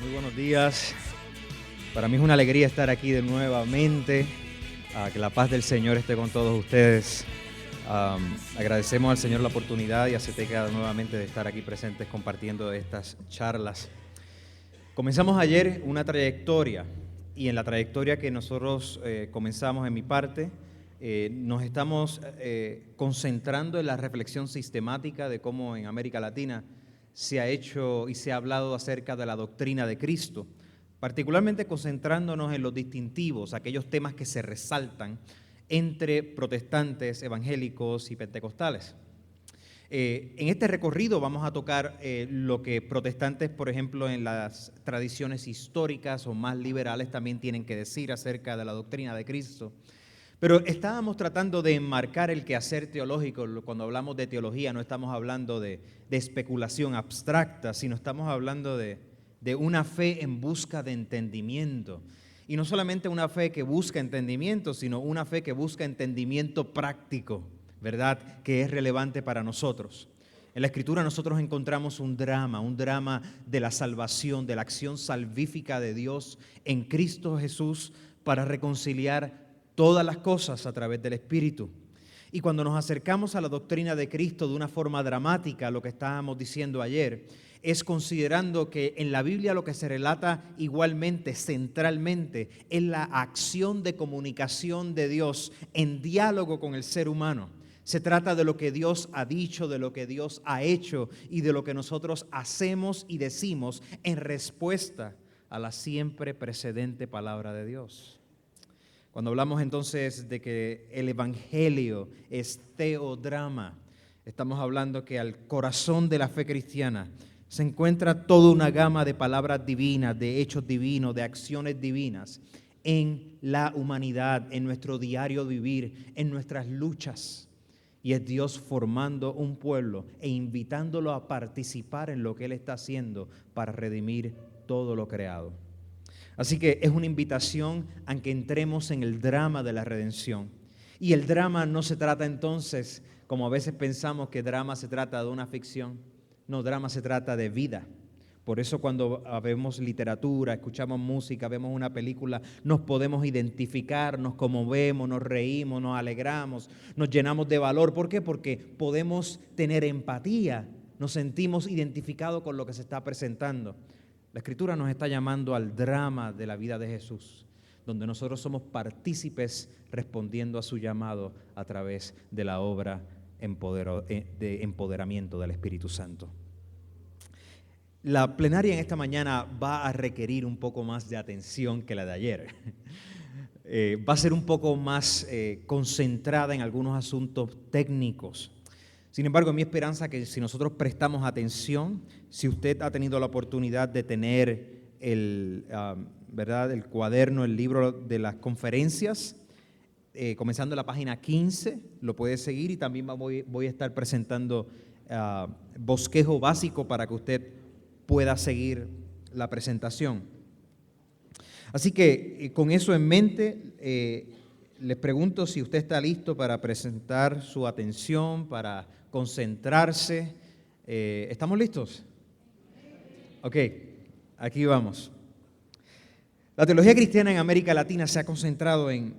Muy buenos días. Para mí es una alegría estar aquí de nuevamente. Que la paz del Señor esté con todos ustedes. Agradecemos al Señor la oportunidad y a CETECA nuevamente de estar aquí presentes compartiendo estas charlas. Comenzamos ayer una trayectoria y en la trayectoria que nosotros comenzamos en mi parte, nos estamos concentrando en la reflexión sistemática de cómo en América Latina se ha hecho y se ha hablado acerca de la doctrina de Cristo, particularmente concentrándonos en los distintivos, aquellos temas que se resaltan entre protestantes, evangélicos y pentecostales. En este recorrido vamos a tocar lo que protestantes, por ejemplo, en las tradiciones históricas o más liberales también tienen que decir acerca de la doctrina de Cristo. Pero estábamos tratando de enmarcar el quehacer teológico. Cuando hablamos de teología no estamos hablando de especulación abstracta, sino estamos hablando de una fe en busca de entendimiento. Y no solamente una fe que busca entendimiento, sino una fe que busca entendimiento práctico, ¿verdad?, que es relevante para nosotros. En la Escritura nosotros encontramos un drama de la salvación, de la acción salvífica de Dios en Cristo Jesús para reconciliar todas las cosas a través del Espíritu. Y cuando nos acercamos a la doctrina de Cristo de una forma dramática, lo que estábamos diciendo ayer, es considerando que en la Biblia lo que se relata igualmente, centralmente, es la acción de comunicación de Dios en diálogo con el ser humano. Se trata de lo que Dios ha dicho, de lo que Dios ha hecho y de lo que nosotros hacemos y decimos en respuesta a la siempre precedente palabra de Dios. Cuando hablamos entonces de que el Evangelio es teodrama, estamos hablando que al corazón de la fe cristiana se encuentra toda una gama de palabras divinas, de hechos divinos, de acciones divinas en la humanidad, en nuestro diario vivir, en nuestras luchas. Y es Dios formando un pueblo e invitándolo a participar en lo que Él está haciendo para redimir todo lo creado. Así que es una invitación a que entremos en el drama de la redención. Y el drama no se trata entonces, como a veces pensamos que drama se trata de una ficción. No, drama se trata de vida. Por eso cuando vemos literatura, escuchamos música, vemos una película, nos podemos identificar, nos conmovemos, nos reímos, nos alegramos, nos llenamos de valor. ¿Por qué? Porque podemos tener empatía, nos sentimos identificados con lo que se está presentando. La Escritura nos está llamando al drama de la vida de Jesús, donde nosotros somos partícipes respondiendo a su llamado a través de la obra de empoderamiento del Espíritu Santo. La plenaria en esta mañana va a requerir un poco más de atención que la de ayer. Va a ser un poco más concentrada en algunos asuntos técnicos. Sin embargo, mi esperanza es que si nosotros prestamos atención, si usted ha tenido la oportunidad de tener el cuaderno, el libro de las conferencias, comenzando en la página 15, lo puede seguir y también voy a estar presentando bosquejo básico para que usted pueda seguir la presentación. Así que con eso en mente, les pregunto si usted está listo para presentar su atención, para concentrarse. ¿Estamos listos? Ok, aquí vamos. La teología cristiana en América Latina se ha concentrado en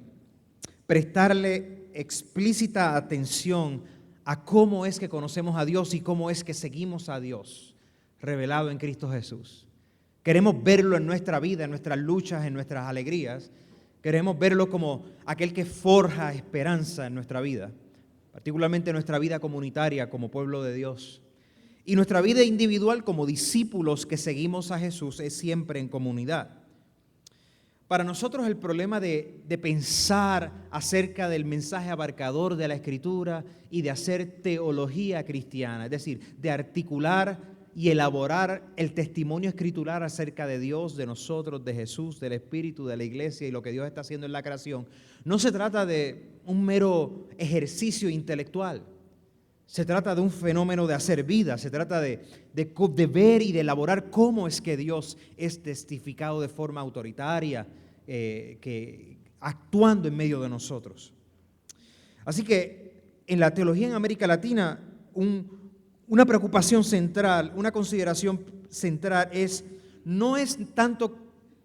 prestarle explícita atención a cómo es que conocemos a Dios y cómo es que seguimos a Dios revelado en Cristo Jesús. Queremos verlo en nuestra vida, en nuestras luchas, en nuestras alegrías. Queremos verlo como aquel que forja esperanza en nuestra vida, particularmente en nuestra vida comunitaria como pueblo de Dios. Y nuestra vida individual como discípulos que seguimos a Jesús es siempre en comunidad. Para nosotros el problema de pensar acerca del mensaje abarcador de la Escritura y de hacer teología cristiana, es decir, de articular y elaborar el testimonio escritural acerca de Dios, de nosotros, de Jesús, del Espíritu, de la Iglesia y lo que Dios está haciendo en la creación, no se trata de un mero ejercicio intelectual. Se trata de un fenómeno de hacer vida, se trata de ver y de elaborar cómo es que Dios es testificado de forma autoritaria, actuando en medio de nosotros. Así que en la teología en América Latina, una preocupación central, una consideración central es no es tanto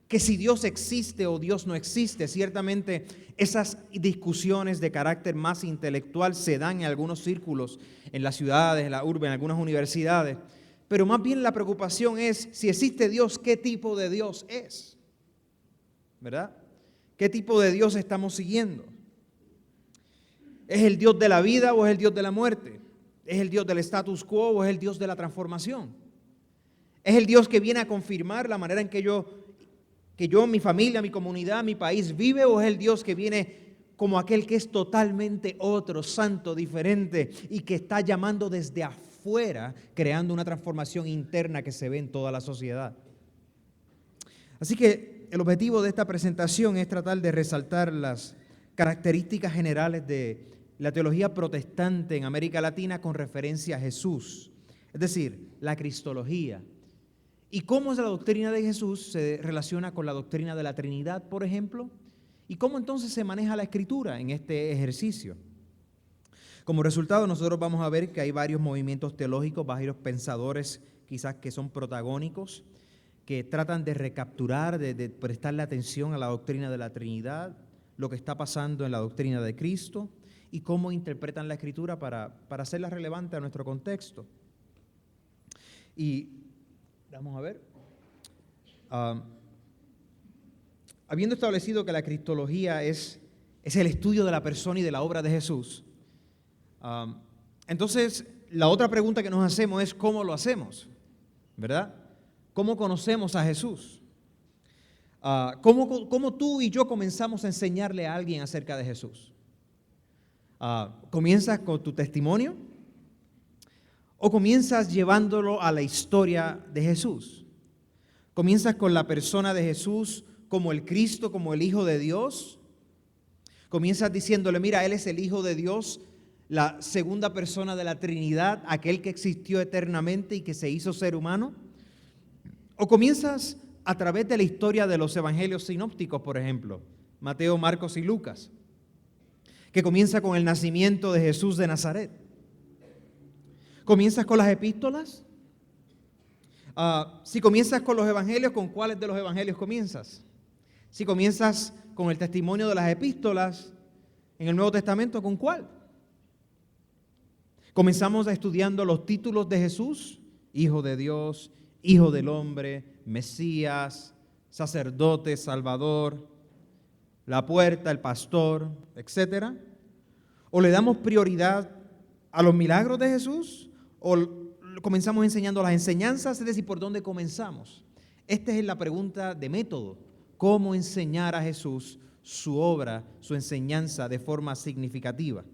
que si Dios existe o Dios no existe. Ciertamente esas discusiones de carácter más intelectual se dan en algunos círculos, en las ciudades, en la urbe, en algunas universidades. Pero más bien la preocupación es, si existe Dios, ¿qué tipo de Dios es? ¿Verdad? ¿Qué tipo de Dios estamos siguiendo? ¿Es el Dios de la vida o es el Dios de la muerte? ¿Es el Dios del status quo o es el Dios de la transformación? ¿Es el Dios que viene a confirmar la manera en que yo, mi familia, mi comunidad, mi país vive, o es el Dios que viene como aquel que es totalmente otro, santo, diferente y que está llamando desde afuera, creando una transformación interna que se ve en toda la sociedad? Así que el objetivo de esta presentación es tratar de resaltar las características generales de la teología protestante en América Latina con referencia a Jesús, es decir, la cristología. ¿Y cómo la doctrina de Jesús se relaciona con la doctrina de la Trinidad, por ejemplo? ¿Y cómo entonces se maneja la Escritura en este ejercicio? Como resultado, nosotros vamos a ver que hay varios movimientos teológicos, varios pensadores quizás que son protagónicos, que tratan de recapturar, de prestarle atención a la doctrina de la Trinidad, lo que está pasando en la doctrina de Cristo y cómo interpretan la Escritura para hacerla relevante a nuestro contexto. Y vamos a ver. Habiendo establecido que la cristología es el estudio de la persona y de la obra de Jesús, entonces la otra pregunta que nos hacemos es ¿cómo lo hacemos? ¿Verdad? ¿Cómo conocemos a Jesús? ¿Cómo tú y yo comenzamos a enseñarle a alguien acerca de Jesús? ¿Comienzas con tu testimonio? ¿O comienzas llevándolo a la historia de Jesús? ¿Comienzas con la persona de Jesús como el Cristo, como el Hijo de Dios? ¿Comienzas diciéndole, mira, Él es el Hijo de Dios, la segunda persona de la Trinidad, aquel que existió eternamente y que se hizo ser humano? ¿O comienzas a través de la historia de los evangelios sinópticos, por ejemplo, Mateo, Marcos y Lucas, que comienza con el nacimiento de Jesús de Nazaret? ¿Comienzas con las epístolas? Si comienzas con los evangelios, ¿con cuáles de los evangelios comienzas? Si comienzas con el testimonio de las epístolas en el Nuevo Testamento, ¿con cuál? Comenzamos estudiando los títulos de Jesús: Hijo de Dios, Hijo del Hombre, Mesías, Sacerdote, Salvador, la Puerta, el Pastor, etc. ¿O le damos prioridad a los milagros de Jesús? ¿O comenzamos enseñando las enseñanzas? Es decir, ¿por dónde comenzamos? Esta es la pregunta de método. ¿Cómo enseñar a Jesús, su obra, su enseñanza de forma significativa?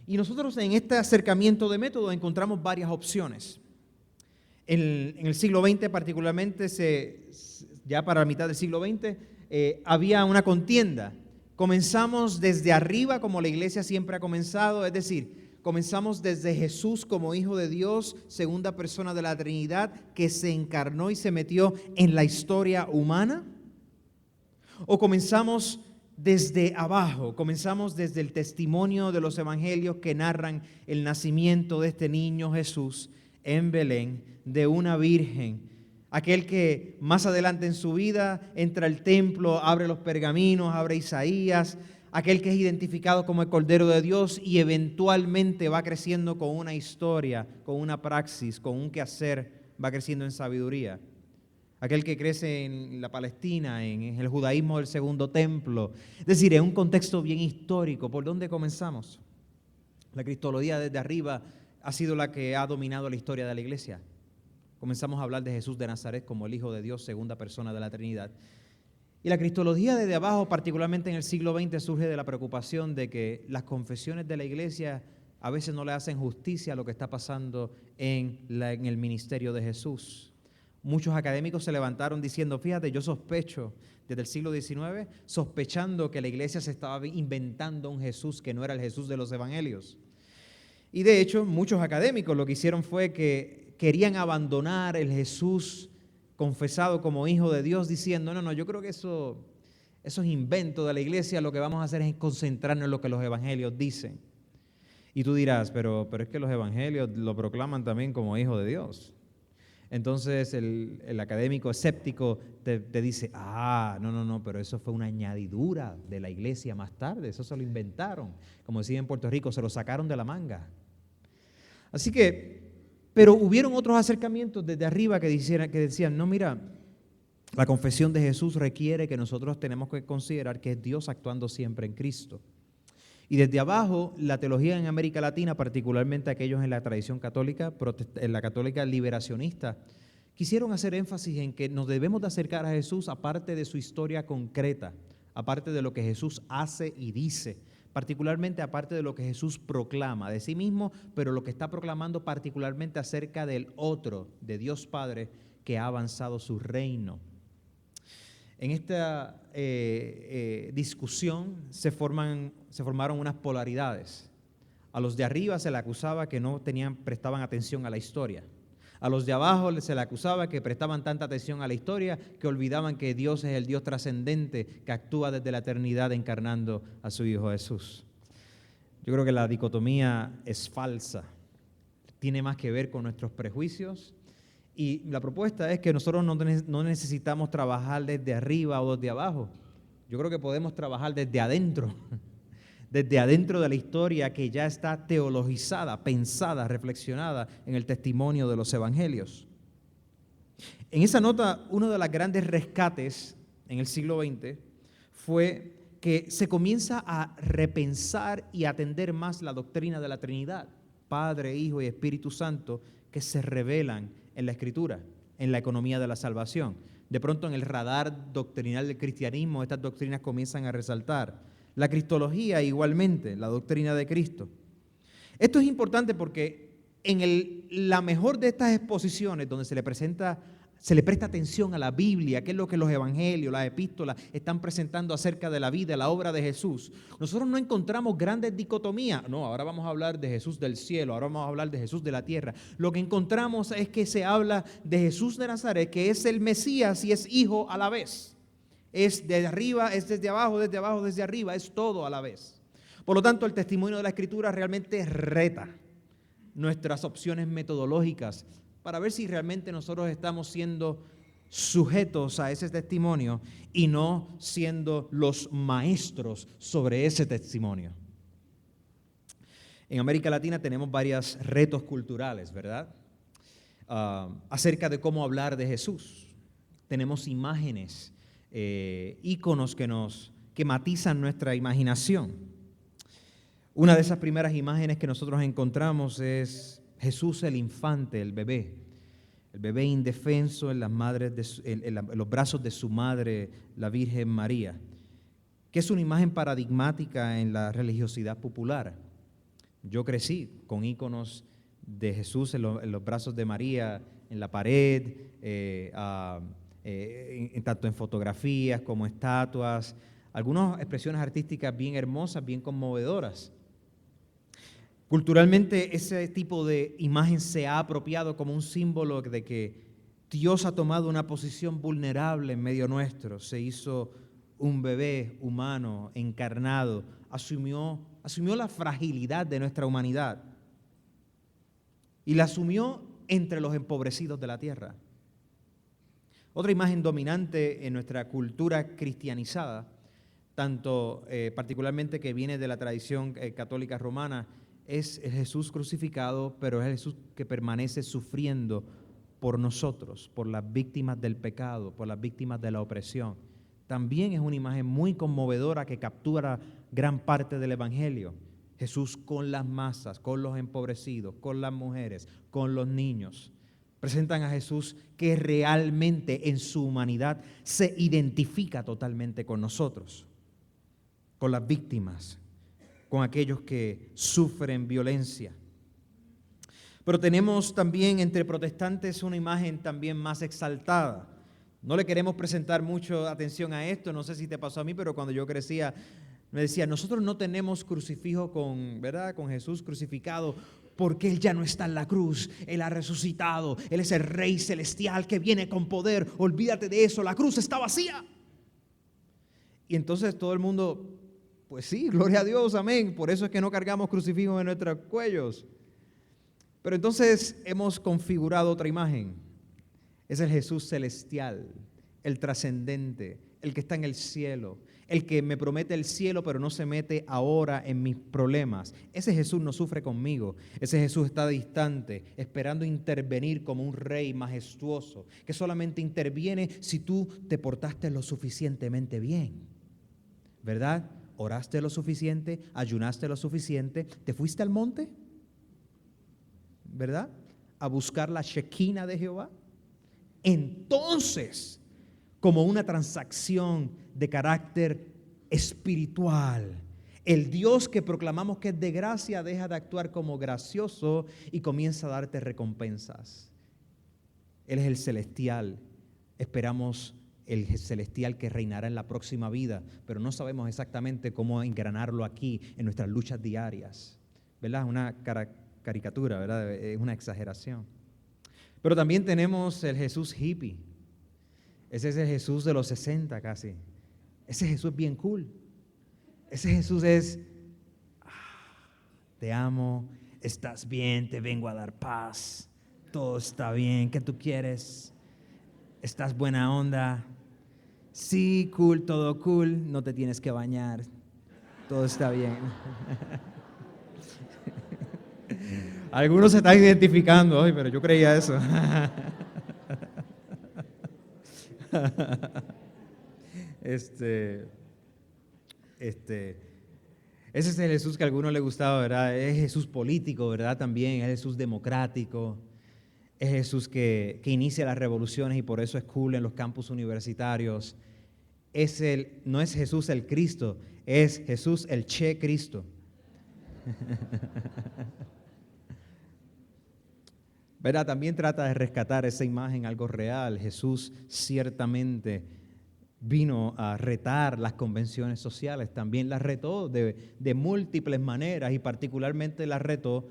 Y nosotros en este acercamiento de método encontramos varias opciones. En el siglo XX particularmente, ya para la mitad del siglo XX, había una contienda. Comenzamos desde arriba, como la iglesia siempre ha comenzado, es decir, comenzamos desde Jesús como Hijo de Dios, segunda persona de la Trinidad, que se encarnó y se metió en la historia humana. ¿O comenzamos desde abajo? Comenzamos desde el testimonio de los evangelios que narran el nacimiento de este niño Jesús en Belén, de una virgen, aquel que más adelante en su vida entra al templo, abre los pergaminos, abre Isaías, aquel que es identificado como el Cordero de Dios y eventualmente va creciendo con una historia, con una praxis, con un quehacer, va creciendo en sabiduría. Aquel que crece en la Palestina, en el judaísmo del segundo templo. Es decir, en un contexto bien histórico. ¿Por dónde comenzamos? La cristología desde arriba ha sido la que ha dominado la historia de la iglesia. Comenzamos a hablar de Jesús de Nazaret como el Hijo de Dios, segunda persona de la Trinidad. Y la cristología desde abajo, particularmente en el siglo XX, surge de la preocupación de que las confesiones de la iglesia a veces no le hacen justicia a lo que está pasando en el ministerio de Jesús. Muchos académicos se levantaron diciendo, fíjate, yo sospecho desde el siglo XIX, sospechando que la iglesia se estaba inventando un Jesús que no era el Jesús de los evangelios. Y de hecho, muchos académicos lo que hicieron fue que querían abandonar el Jesús confesado como Hijo de Dios, diciendo, no, yo creo que eso es invento de la iglesia, lo que vamos a hacer es concentrarnos en lo que los evangelios dicen. Y tú dirás, pero es que los evangelios lo proclaman también como Hijo de Dios. Entonces el académico escéptico te dice, no, pero eso fue una añadidura de la iglesia más tarde, eso se lo inventaron. Como decía en Puerto Rico, se lo sacaron de la manga. Así que, pero hubieron otros acercamientos desde arriba que decían, no, mira, la confesión de Jesús requiere que nosotros tenemos que considerar que es Dios actuando siempre en Cristo. Y desde abajo, la teología en América Latina, particularmente aquellos en la tradición católica, en la católica liberacionista, quisieron hacer énfasis en que nos debemos de acercar a Jesús aparte de su historia concreta, aparte de lo que Jesús hace y dice, particularmente aparte de lo que Jesús proclama de sí mismo, pero lo que está proclamando particularmente acerca del otro, de Dios Padre, que ha avanzado su reino. En esta discusión se formaron unas polaridades. A los de arriba se le acusaba que no prestaban atención a la historia. A los de abajo se le acusaba que prestaban tanta atención a la historia que olvidaban que Dios es el Dios trascendente que actúa desde la eternidad encarnando a su Hijo Jesús. Yo creo que la dicotomía es falsa. Tiene más que ver con nuestros prejuicios. Y la propuesta es que nosotros no necesitamos trabajar desde arriba o desde abajo. Yo creo que podemos trabajar desde adentro de la historia que ya está teologizada, pensada, reflexionada en el testimonio de los evangelios. En esa nota, uno de los grandes rescates en el siglo XX fue que se comienza a repensar y atender más la doctrina de la Trinidad, Padre, Hijo y Espíritu Santo, que se revelan en la Escritura, en la economía de la salvación. De pronto en el radar doctrinal del cristianismo estas doctrinas comienzan a resaltar. La cristología igualmente, la doctrina de Cristo. Esto es importante porque en la mejor de estas exposiciones donde se le presta atención a la Biblia, que es lo que los evangelios, las epístolas están presentando acerca de la vida, la obra de Jesús, nosotros no encontramos grandes dicotomías. No, ahora vamos a hablar de Jesús del cielo, ahora vamos a hablar de Jesús de la tierra. Lo que encontramos es que se habla de Jesús de Nazaret, que es el Mesías y es hijo a la vez. Es desde arriba, es desde abajo, desde arriba, es todo a la vez. Por lo tanto, el testimonio de la Escritura realmente reta nuestras opciones metodológicas para ver si realmente nosotros estamos siendo sujetos a ese testimonio y no siendo los maestros sobre ese testimonio. En América Latina tenemos varios retos culturales, ¿verdad? Acerca de cómo hablar de Jesús. Tenemos imágenes, íconos que matizan nuestra imaginación. Una de esas primeras imágenes que nosotros encontramos es Jesús el infante, el bebé indefenso en los brazos de su madre, la Virgen María, que es una imagen paradigmática en la religiosidad popular. Yo crecí con íconos de Jesús en los brazos de María, en la pared, tanto en fotografías como estatuas, algunas expresiones artísticas bien hermosas, bien conmovedoras. Culturalmente ese tipo de imagen se ha apropiado como un símbolo de que Dios ha tomado una posición vulnerable en medio nuestro, se hizo un bebé humano encarnado, asumió la fragilidad de nuestra humanidad y la asumió entre los empobrecidos de la tierra. Otra imagen dominante en nuestra cultura cristianizada, tanto particularmente que viene de la tradición católica romana, es el Jesús crucificado, pero es el Jesús que permanece sufriendo por nosotros, por las víctimas del pecado, por las víctimas de la opresión. También es una imagen muy conmovedora que captura gran parte del Evangelio. Jesús con las masas, con los empobrecidos, con las mujeres, con los niños. Presentan a Jesús que realmente en su humanidad se identifica totalmente con nosotros, con las víctimas, con aquellos que sufren violencia. Pero tenemos también entre protestantes una imagen también más exaltada. No le queremos presentar mucho atención a esto, no sé si te pasó a mí, pero cuando yo crecía me decía, nosotros no tenemos crucifijo con Jesús crucificado porque Él ya no está en la cruz, Él ha resucitado, Él es el Rey celestial que viene con poder, olvídate de eso, la cruz está vacía. Y entonces todo el mundo, pues sí, gloria a Dios, amén, por eso es que no cargamos crucifijos en nuestros cuellos. Pero entonces hemos configurado otra imagen, Es el Jesús celestial, el trascendente, el que está en el cielo, el que me promete el cielo pero no se mete ahora en mis problemas. Ese Jesús no sufre conmigo. Ese Jesús está distante, esperando intervenir como un rey majestuoso, que solamente interviene si tú te portaste lo suficientemente bien, ¿verdad? ¿Oraste lo suficiente? ¿Ayunaste lo suficiente? ¿Te fuiste al monte? ¿Verdad? A buscar la Shekinah de Jehová. Entonces, como una transacción de carácter espiritual, el Dios que proclamamos que es de gracia deja de actuar como gracioso y comienza a darte recompensas. Él es el celestial. Esperamos el celestial que reinará en la próxima vida, pero no sabemos exactamente cómo engranarlo aquí en nuestras luchas diarias. ¿Verdad? Es una caricatura, ¿verdad? Es una exageración. Pero también tenemos el Jesús hippie. Ese es el Jesús de los 60 casi. Ese Jesús es bien cool. Ese Jesús es, te amo, estás bien, te vengo a dar paz, todo está bien, ¿qué tú quieres? ¿Estás buena onda? Sí, cool, todo cool, no te tienes que bañar, todo está bien. Algunos se están identificando hoy, pero yo creía eso. Ese es el Jesús que a algunos les gustaba, ¿verdad? Es Jesús político, ¿verdad? También es Jesús democrático. Es Jesús que inicia las revoluciones y por eso es cool en los campus universitarios. No es Jesús el Cristo, es Jesús el Che Cristo. ¿Verdad? También trata de rescatar esa imagen, algo real. Jesús ciertamente vino a retar las convenciones sociales, también las retó de múltiples maneras y particularmente las retó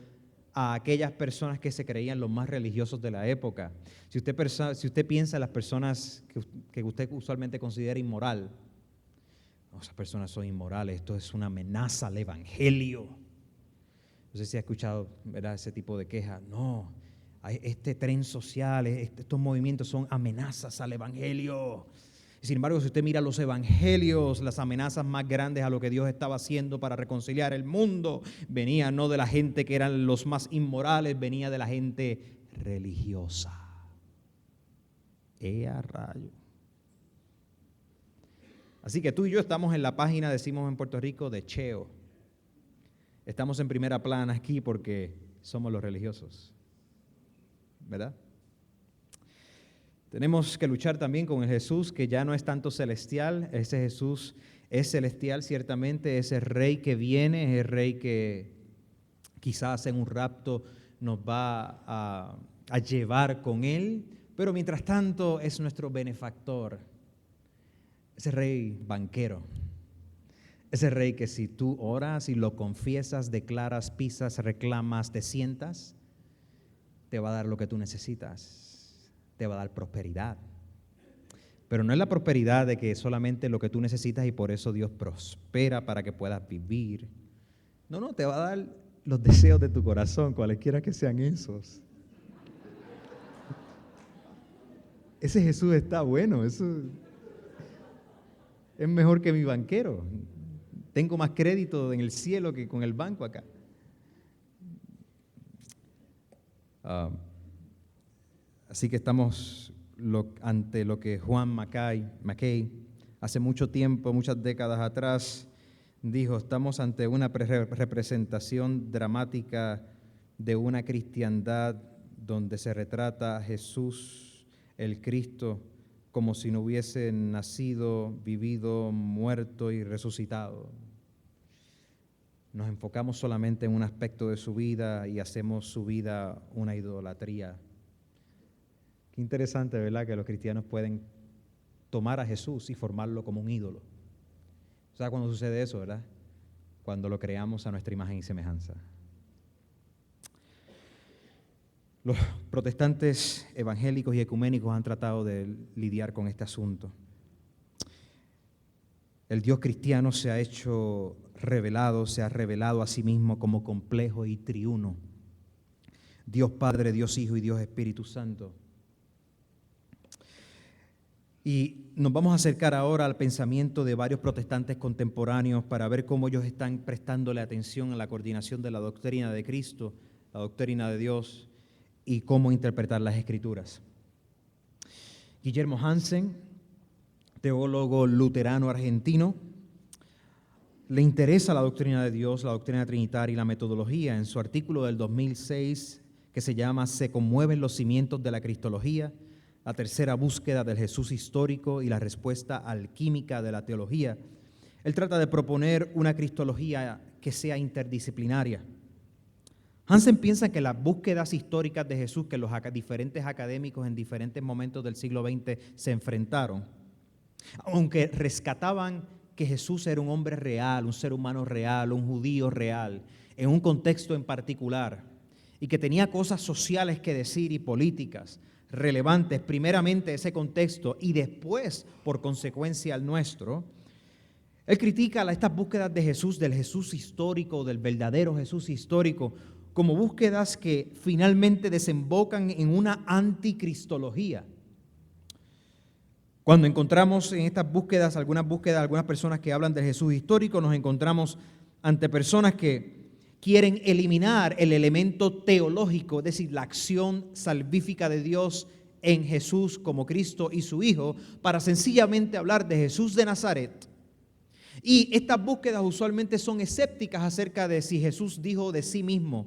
a aquellas personas que se creían los más religiosos de la época. Si usted piensa en las personas que usted usualmente considera inmoral, esas personas son inmorales, esto es una amenaza al evangelio. No sé si ha escuchado, ¿verdad?, ese tipo de quejas. No, este tren social, estos movimientos son amenazas al evangelio. Sin embargo, si usted mira los evangelios, las amenazas más grandes a lo que Dios estaba haciendo para reconciliar el mundo, venía no de la gente que eran los más inmorales, venía de la gente religiosa. ¡A rayo! Así que tú y yo estamos en la página, decimos en Puerto Rico, de Cheo. Estamos en primera plana aquí porque somos los religiosos, ¿verdad? Tenemos que luchar también con el Jesús que ya no es tanto celestial. Ese Jesús es celestial ciertamente, ese rey que viene, es el rey que quizás en un rapto nos va a llevar con él, pero mientras tanto es nuestro benefactor, ese rey banquero, ese rey que si tú oras y lo confiesas, declaras, pisas, reclamas, te sientas, te va a dar lo que tú necesitas. Te va a dar prosperidad. Pero no es la prosperidad de que solamente lo que tú necesitas y por eso Dios prospera para que puedas vivir. No, te va a dar los deseos de tu corazón, cualesquiera que sean esos. Ese Jesús está bueno, eso es mejor que mi banquero. Tengo más crédito en el cielo que con el banco acá. Así que estamos ante lo que Juan Mackay hace mucho tiempo, muchas décadas atrás, dijo: estamos ante una representación dramática de una cristiandad donde se retrata a Jesús, el Cristo, como si no hubiese nacido, vivido, muerto y resucitado. Nos enfocamos solamente en un aspecto de su vida y hacemos su vida una idolatría. Qué interesante, ¿verdad?, que los cristianos pueden tomar a Jesús y formarlo como un ídolo. ¿Sabes cuándo sucede eso, verdad? Cuando lo creamos a nuestra imagen y semejanza. Los protestantes evangélicos y ecuménicos han tratado de lidiar con este asunto. El Dios cristiano se ha revelado a sí mismo como complejo y triuno. Dios Padre, Dios Hijo y Dios Espíritu Santo. Y nos vamos a acercar ahora al pensamiento de varios protestantes contemporáneos para ver cómo ellos están prestándole atención a la coordinación de la doctrina de Cristo, la doctrina de Dios y cómo interpretar las Escrituras. Guillermo Hansen, teólogo luterano argentino, le interesa la doctrina de Dios, la doctrina trinitaria y la metodología. En su artículo del 2006, que se llama "Se conmueven los cimientos de la cristología, la tercera búsqueda del Jesús histórico y la respuesta alquímica de la teología", él trata de proponer una cristología que sea interdisciplinaria. Hansen piensa que las búsquedas históricas de Jesús que los diferentes académicos en diferentes momentos del siglo XX se enfrentaron, aunque rescataban que Jesús era un hombre real, un ser humano real, un judío real, en un contexto en particular, y que tenía cosas sociales que decir y políticas relevantes, primeramente ese contexto y después, por consecuencia, al nuestro, él critica estas búsquedas de Jesús, del Jesús histórico, del verdadero Jesús histórico, como búsquedas que finalmente desembocan en una anticristología. Cuando encontramos en estas búsquedas, algunas personas que hablan del Jesús histórico, nos encontramos ante personas que quieren eliminar el elemento teológico, es decir, la acción salvífica de Dios en Jesús como Cristo y su Hijo, para sencillamente hablar de Jesús de Nazaret. Y estas búsquedas usualmente son escépticas acerca de si Jesús dijo de sí mismo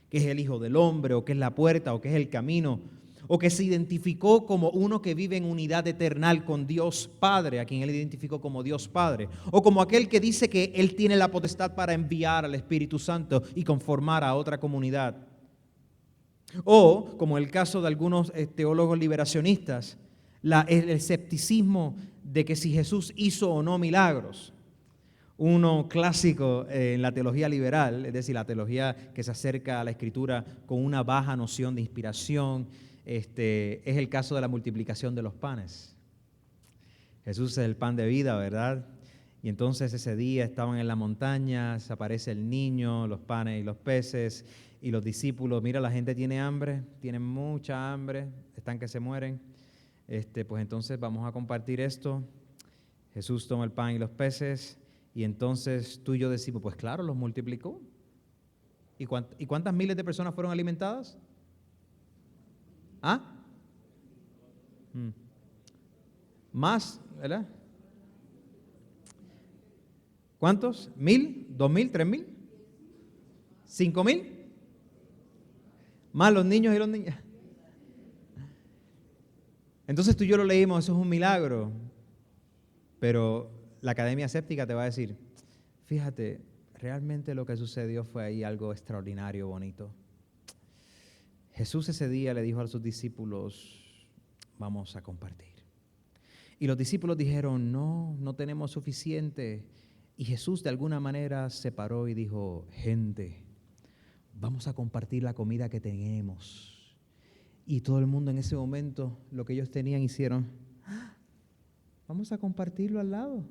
que es el Hijo del Hombre, o que es la puerta, o que es el camino, o que se identificó como uno que vive en unidad eternal con Dios Padre, a quien él identificó como Dios Padre, o como aquel que dice que él tiene la potestad para enviar al Espíritu Santo y conformar a otra comunidad. O, como el caso de algunos teólogos liberacionistas, el escepticismo de que si Jesús hizo o no milagros. Uno clásico en la teología liberal, es decir, la teología que se acerca a la Escritura con una baja noción de inspiración, es el caso de la multiplicación de los panes. Jesús es el pan de vida, ¿verdad? Y entonces ese día estaban en la montaña, se aparece el niño, los panes y los peces, y los discípulos, mira, la gente tiene hambre, tienen mucha hambre, están que se mueren, pues entonces vamos a compartir esto. Jesús toma el pan y los peces, y entonces tú y yo decimos, pues claro, los multiplicó. ¿Y cuántas miles de personas fueron alimentadas? ¿Ah? Más, ¿verdad? ¿Cuántos? ¿1,000? ¿2,000? ¿3,000? ¿5,000? Más los niños y los niñas. Entonces tú y yo lo leímos, eso es un milagro. Pero la academia escéptica te va a decir, fíjate, realmente lo que sucedió fue ahí algo extraordinario, bonito. Jesús ese día le dijo a sus discípulos, vamos a compartir. Y los discípulos dijeron, no tenemos suficiente. Y Jesús de alguna manera se paró y dijo, gente, vamos a compartir la comida que tenemos. Y todo el mundo en ese momento, lo que ellos tenían, hicieron, vamos a compartirlo al lado.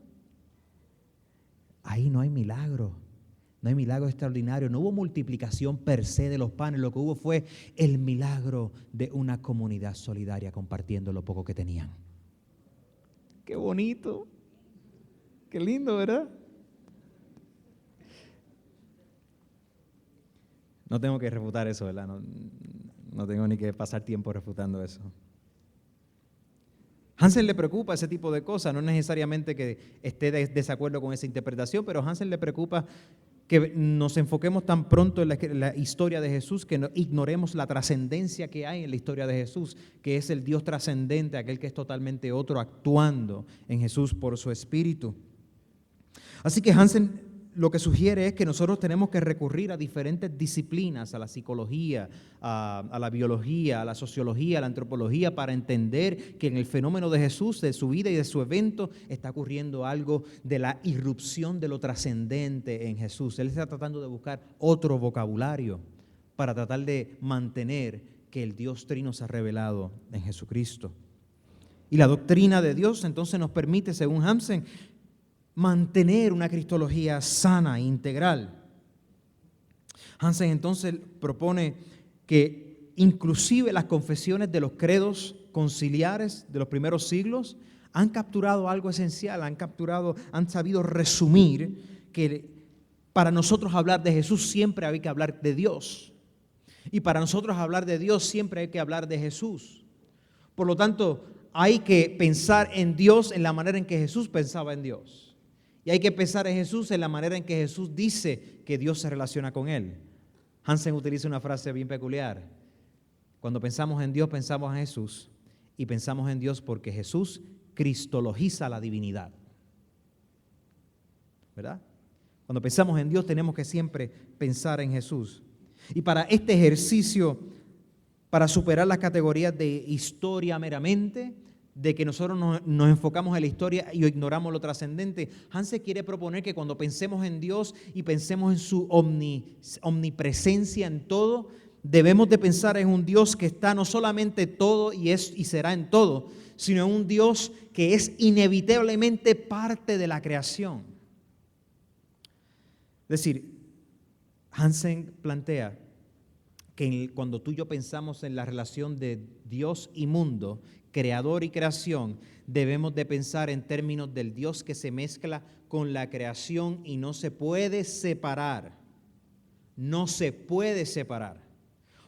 Ahí no hay milagro. No hay milagro extraordinario, no hubo multiplicación per se de los panes, lo que hubo fue el milagro de una comunidad solidaria compartiendo lo poco que tenían. ¡Qué bonito! ¡Qué lindo!, ¿verdad? No tengo que refutar eso, ¿verdad? No tengo ni que pasar tiempo refutando eso. Hansen le preocupa ese tipo de cosas, no necesariamente que esté de desacuerdo con esa interpretación, pero Hansen le preocupa que nos enfoquemos tan pronto en la historia de Jesús que ignoremos la trascendencia que hay en la historia de Jesús, que es el Dios trascendente, aquel que es totalmente otro, actuando en Jesús por su Espíritu. Así que Hansen lo que sugiere es que nosotros tenemos que recurrir a diferentes disciplinas, a la psicología, a la biología, a la sociología, a la antropología, para entender que en el fenómeno de Jesús, de su vida y de su evento, está ocurriendo algo de la irrupción de lo trascendente en Jesús. Él está tratando de buscar otro vocabulario para tratar de mantener que el Dios Trino se ha revelado en Jesucristo. Y la doctrina de Dios entonces nos permite, según Hansen, mantener una cristología sana e integral. Hansen entonces propone que inclusive las confesiones de los credos conciliares de los primeros siglos han capturado algo esencial, han sabido resumir que para nosotros hablar de Jesús siempre hay que hablar de Dios. Y para nosotros hablar de Dios siempre hay que hablar de Jesús. Por lo tanto, hay que pensar en Dios en la manera en que Jesús pensaba en Dios. Y hay que pensar en Jesús en la manera en que Jesús dice que Dios se relaciona con Él. Hansen utiliza una frase bien peculiar. Cuando pensamos en Dios, pensamos en Jesús. Y pensamos en Dios porque Jesús cristologiza la divinidad. ¿Verdad? Cuando pensamos en Dios tenemos que siempre pensar en Jesús. Y para este ejercicio, para superar las categorías de historia meramente, de que nosotros nos enfocamos en la historia y ignoramos lo trascendente, Hansen quiere proponer que cuando pensemos en Dios y pensemos en su omnipresencia en todo, debemos de pensar en un Dios que está no solamente todo y será en todo, sino en un Dios que es inevitablemente parte de la creación. Es decir, Hansen plantea que cuando tú y yo pensamos en la relación de Dios y mundo, creador y creación, debemos de pensar en términos del Dios que se mezcla con la creación y no se puede separar. No se puede separar.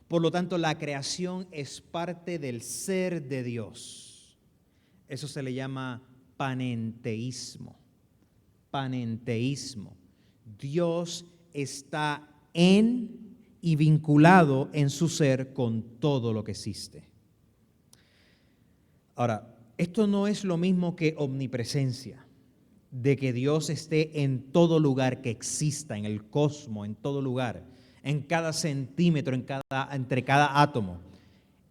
Por lo tanto, la creación es parte del ser de Dios. Eso se le llama panenteísmo. Panenteísmo. Dios está en y vinculado en su ser con todo lo que existe. Ahora, esto no es lo mismo que omnipresencia, de que Dios esté en todo lugar que exista, en el cosmos, en todo lugar, en cada centímetro, entre cada átomo.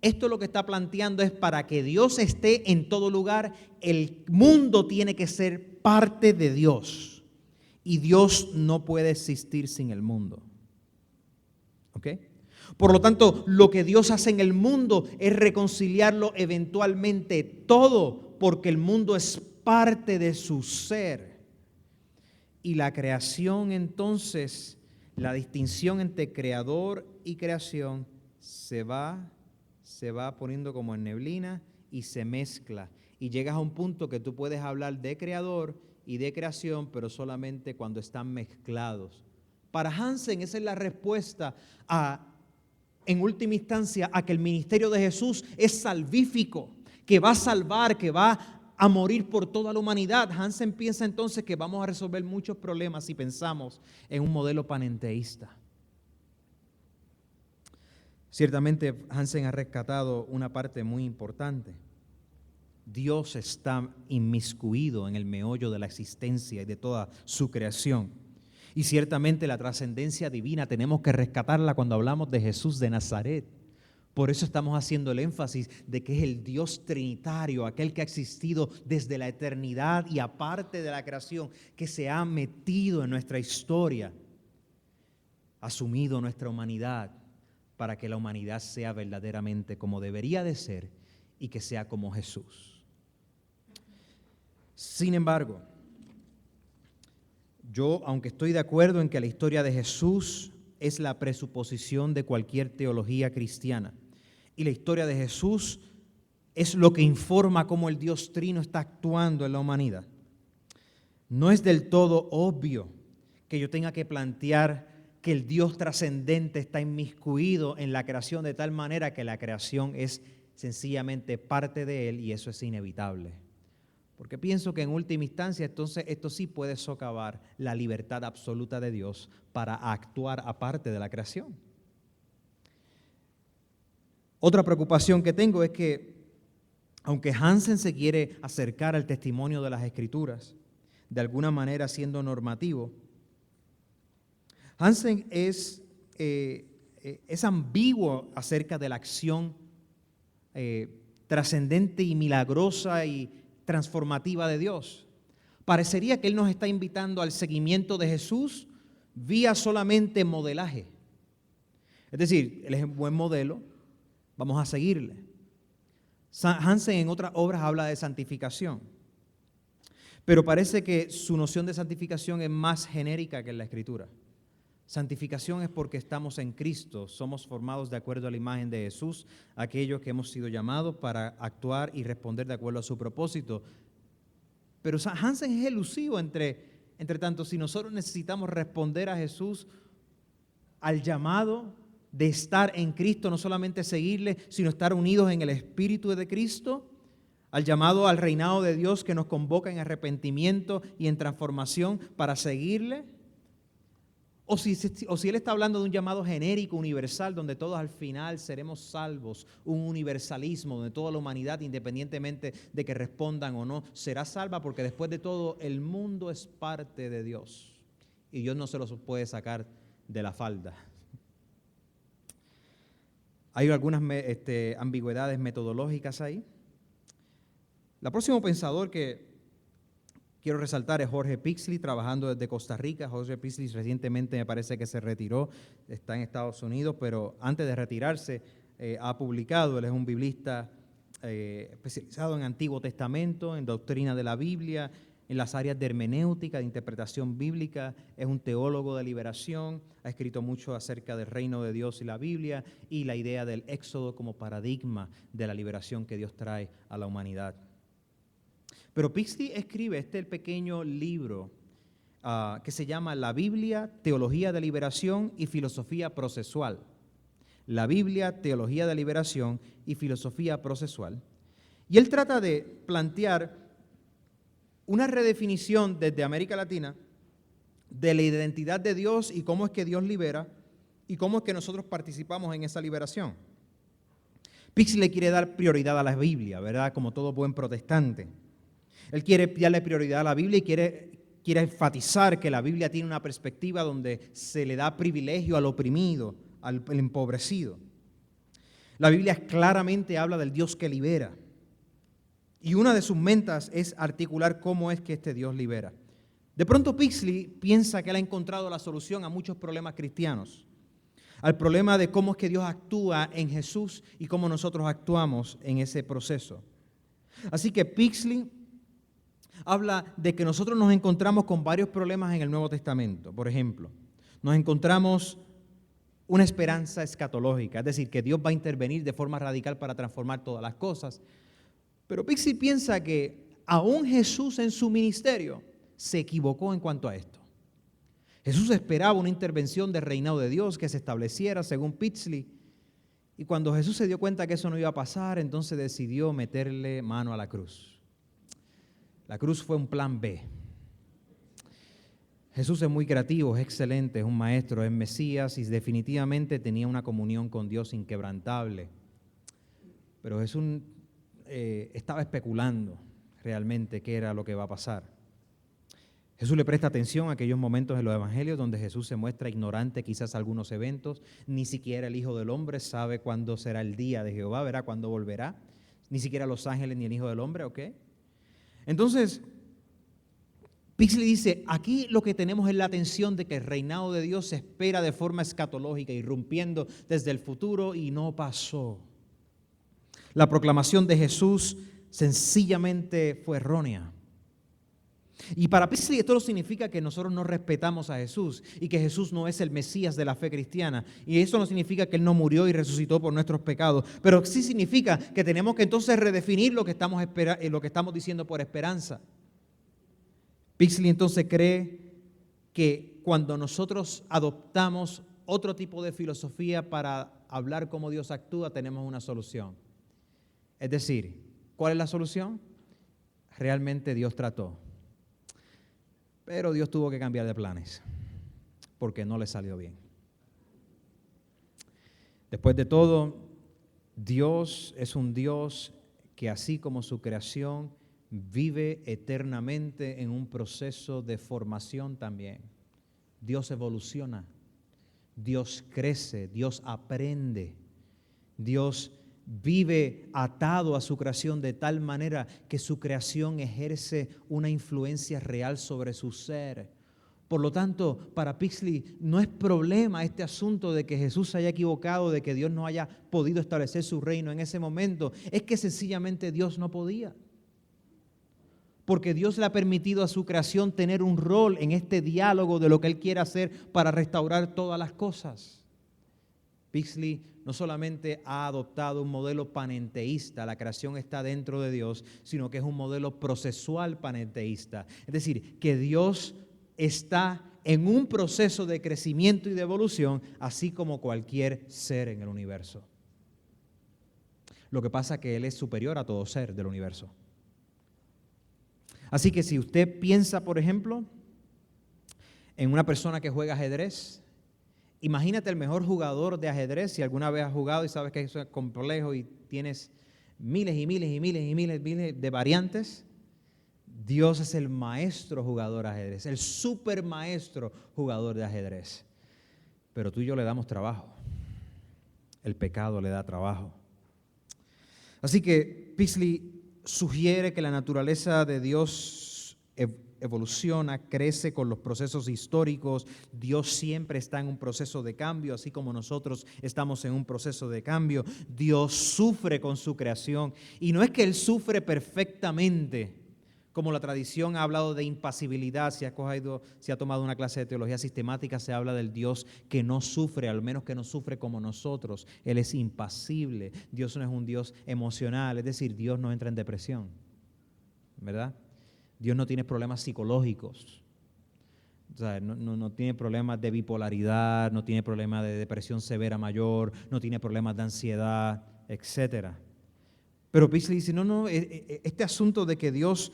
Esto lo que está planteando es para que Dios esté en todo lugar, el mundo tiene que ser parte de Dios. Y Dios no puede existir sin el mundo. ¿Ok? Por lo tanto, lo que Dios hace en el mundo es reconciliarlo eventualmente todo, porque el mundo es parte de su ser. Y la creación, entonces, la distinción entre creador y creación se va poniendo como en neblina y se mezcla. Y llegas a un punto que tú puedes hablar de creador y de creación, pero solamente cuando están mezclados. Para Hansen esa es la respuesta en última instancia, a que el ministerio de Jesús es salvífico, que va a salvar, que va a morir por toda la humanidad. Hansen piensa entonces que vamos a resolver muchos problemas si pensamos en un modelo panenteísta. Ciertamente Hansen ha rescatado una parte muy importante. Dios está inmiscuido en el meollo de la existencia y de toda su creación. Y ciertamente la trascendencia divina tenemos que rescatarla cuando hablamos de Jesús de Nazaret. Por eso estamos haciendo el énfasis de que es el Dios trinitario, aquel que ha existido desde la eternidad y aparte de la creación, que se ha metido en nuestra historia, asumido nuestra humanidad, para que la humanidad sea verdaderamente como debería de ser y que sea como Jesús. Sin embargo, yo, aunque estoy de acuerdo en que la historia de Jesús es la presuposición de cualquier teología cristiana, y la historia de Jesús es lo que informa cómo el Dios Trino está actuando en la humanidad, no es del todo obvio que yo tenga que plantear que el Dios trascendente está inmiscuido en la creación de tal manera que la creación es sencillamente parte de Él y eso es inevitable. Porque pienso que en última instancia entonces esto sí puede socavar la libertad absoluta de Dios para actuar aparte de la creación. Otra preocupación que tengo es que aunque Hansen se quiere acercar al testimonio de las Escrituras, de alguna manera siendo normativo, Hansen es ambiguo acerca de la acción trascendente y milagrosa y transformativa de Dios. Parecería que Él nos está invitando al seguimiento de Jesús vía solamente modelaje. Es decir, Él es un buen modelo, vamos a seguirle. Hansen en otras obras habla de santificación, pero parece que su noción de santificación es más genérica que en la Escritura. Santificación es porque estamos en Cristo, somos formados de acuerdo a la imagen de Jesús, aquellos que hemos sido llamados para actuar y responder de acuerdo a su propósito. Pero Hansen es elusivo entre tanto, si nosotros necesitamos responder a Jesús, al llamado de estar en Cristo, no solamente seguirle, sino estar unidos en el Espíritu de Cristo, al llamado al reinado de Dios que nos convoca en arrepentimiento y en transformación para seguirle, o si Él está hablando de un llamado genérico, universal, donde todos al final seremos salvos, un universalismo donde toda la humanidad, independientemente de que respondan o no, será salva, porque después de todo el mundo es parte de Dios y Dios no se los puede sacar de la falda. Hay algunas ambigüedades metodológicas ahí. El próximo pensador que quiero resaltar es Jorge Pixley, trabajando desde Costa Rica. Jorge Pixley recientemente me parece que se retiró, está en Estados Unidos, pero antes de retirarse ha publicado, él es un biblista especializado en Antiguo Testamento, en doctrina de la Biblia, en las áreas de hermenéutica, de interpretación bíblica, es un teólogo de liberación, ha escrito mucho acerca del reino de Dios y la Biblia y la idea del éxodo como paradigma de la liberación que Dios trae a la humanidad. Pero Pixley escribe el pequeño libro que se llama La Biblia, Teología de Liberación y Filosofía Procesual. La Biblia, Teología de Liberación y Filosofía Procesual. Y él trata de plantear una redefinición desde América Latina de la identidad de Dios y cómo es que Dios libera y cómo es que nosotros participamos en esa liberación. Pixley le quiere dar prioridad a la Biblia, ¿verdad? Como todo buen protestante. Él quiere darle prioridad a la Biblia y quiere enfatizar que la Biblia tiene una perspectiva donde se le da privilegio al oprimido, al empobrecido. La Biblia claramente habla del Dios que libera. Y una de sus metas es articular cómo es que este Dios libera. De pronto Pixley piensa que él ha encontrado la solución a muchos problemas cristianos. Al problema de cómo es que Dios actúa en Jesús y cómo nosotros actuamos en ese proceso. Así que Pixley habla de que nosotros nos encontramos con varios problemas en el Nuevo Testamento. Por ejemplo, nos encontramos una esperanza escatológica, es decir, que Dios va a intervenir de forma radical para transformar todas las cosas. Pero Pixley piensa que aún Jesús en su ministerio se equivocó en cuanto a esto. Jesús esperaba una intervención del reinado de Dios que se estableciera según Pixley. Y cuando Jesús se dio cuenta que eso no iba a pasar, entonces decidió meterle mano a la cruz. La cruz fue un plan B. Jesús es muy creativo, es excelente, es un maestro, es Mesías y definitivamente tenía una comunión con Dios inquebrantable. Pero Jesús estaba especulando realmente qué era lo que va a pasar. Jesús le presta atención a aquellos momentos en los evangelios donde Jesús se muestra ignorante quizás algunos eventos, ni siquiera el Hijo del Hombre sabe cuándo será el día de Jehová, verá cuándo volverá, ni siquiera los ángeles ni el Hijo del Hombre, ¿ok? Entonces, Pixley dice, aquí lo que tenemos es la atención de que el reinado de Dios se espera de forma escatológica, irrumpiendo desde el futuro y no pasó. La proclamación de Jesús sencillamente fue errónea. Y para Pixley esto no significa que nosotros no respetamos a Jesús y que Jesús no es el Mesías de la fe cristiana. Y eso no significa que Él no murió y resucitó por nuestros pecados. Pero sí significa que tenemos que entonces redefinir lo que estamos diciendo por esperanza. Pixley entonces cree que cuando nosotros adoptamos otro tipo de filosofía para hablar cómo Dios actúa, tenemos una solución. Es decir, ¿cuál es la solución? Realmente Dios trató. Pero Dios tuvo que cambiar de planes porque no le salió bien. Después de todo, Dios es un Dios que así como su creación vive eternamente en un proceso de formación también. Dios evoluciona, Dios crece, Dios aprende, Dios vive atado a su creación de tal manera que su creación ejerce una influencia real sobre su ser. Por lo tanto, para Pixley no es problema este asunto de que Jesús se haya equivocado, de que Dios no haya podido establecer su reino en ese momento. Es que sencillamente Dios no podía. Porque Dios le ha permitido a su creación tener un rol en este diálogo de lo que Él quiere hacer para restaurar todas las cosas. Pixley no solamente ha adoptado un modelo panenteísta, la creación está dentro de Dios, sino que es un modelo procesual panenteísta. Es decir, que Dios está en un proceso de crecimiento y de evolución, así como cualquier ser en el universo. Lo que pasa es que Él es superior a todo ser del universo. Así que si usted piensa, por ejemplo, en una persona que juega ajedrez, imagínate el mejor jugador de ajedrez, si alguna vez has jugado y sabes que eso es complejo y tienes miles y miles y miles y miles de variantes. Dios es el maestro jugador de ajedrez, el super maestro jugador de ajedrez. Pero tú y yo le damos trabajo. El pecado le da trabajo. Así que Pixley sugiere que la naturaleza de Dios evoluciona, crece con los procesos históricos. Dios siempre está en un proceso de cambio, así como nosotros estamos en un proceso de cambio. Dios sufre con su creación. Y no es que Él sufre perfectamente, como la tradición ha hablado de impasibilidad. Si ha tomado una clase de teología sistemática, se habla del Dios que no sufre, al menos que no sufre como nosotros. Él es impasible. Dios no es un Dios emocional, es decir, Dios no entra en depresión, ¿verdad? Dios no tiene problemas psicológicos, o sea, no tiene problemas de bipolaridad, no tiene problemas de depresión severa mayor, no tiene problemas de ansiedad, etc. Pero Pixley dice, este asunto de que Dios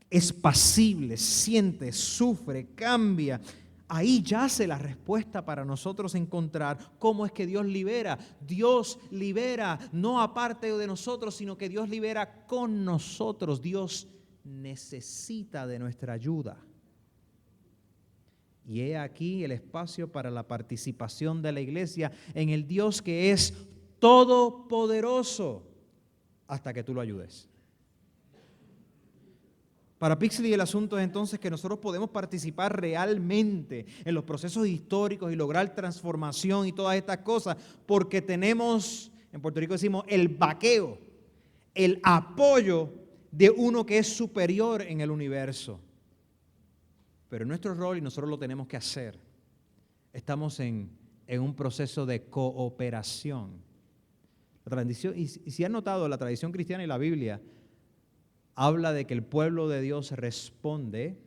es pasible, siente, sufre, cambia, ahí yace la respuesta para nosotros encontrar cómo es que Dios libera. Dios libera no aparte de nosotros, sino que Dios libera con nosotros. Dios necesita de nuestra ayuda. Y he aquí el espacio para la participación de la iglesia en el Dios que es todopoderoso hasta que tú lo ayudes. Para Pixley el asunto es entonces que nosotros podemos participar realmente en los procesos históricos y lograr transformación y todas estas cosas porque tenemos, en Puerto Rico decimos, el baqueo, el apoyo de uno que es superior en el universo. Pero nuestro rol, y nosotros lo tenemos que hacer, estamos en un proceso de cooperación. La tradición, y si han notado, la tradición cristiana y la Biblia habla de que el pueblo de Dios responde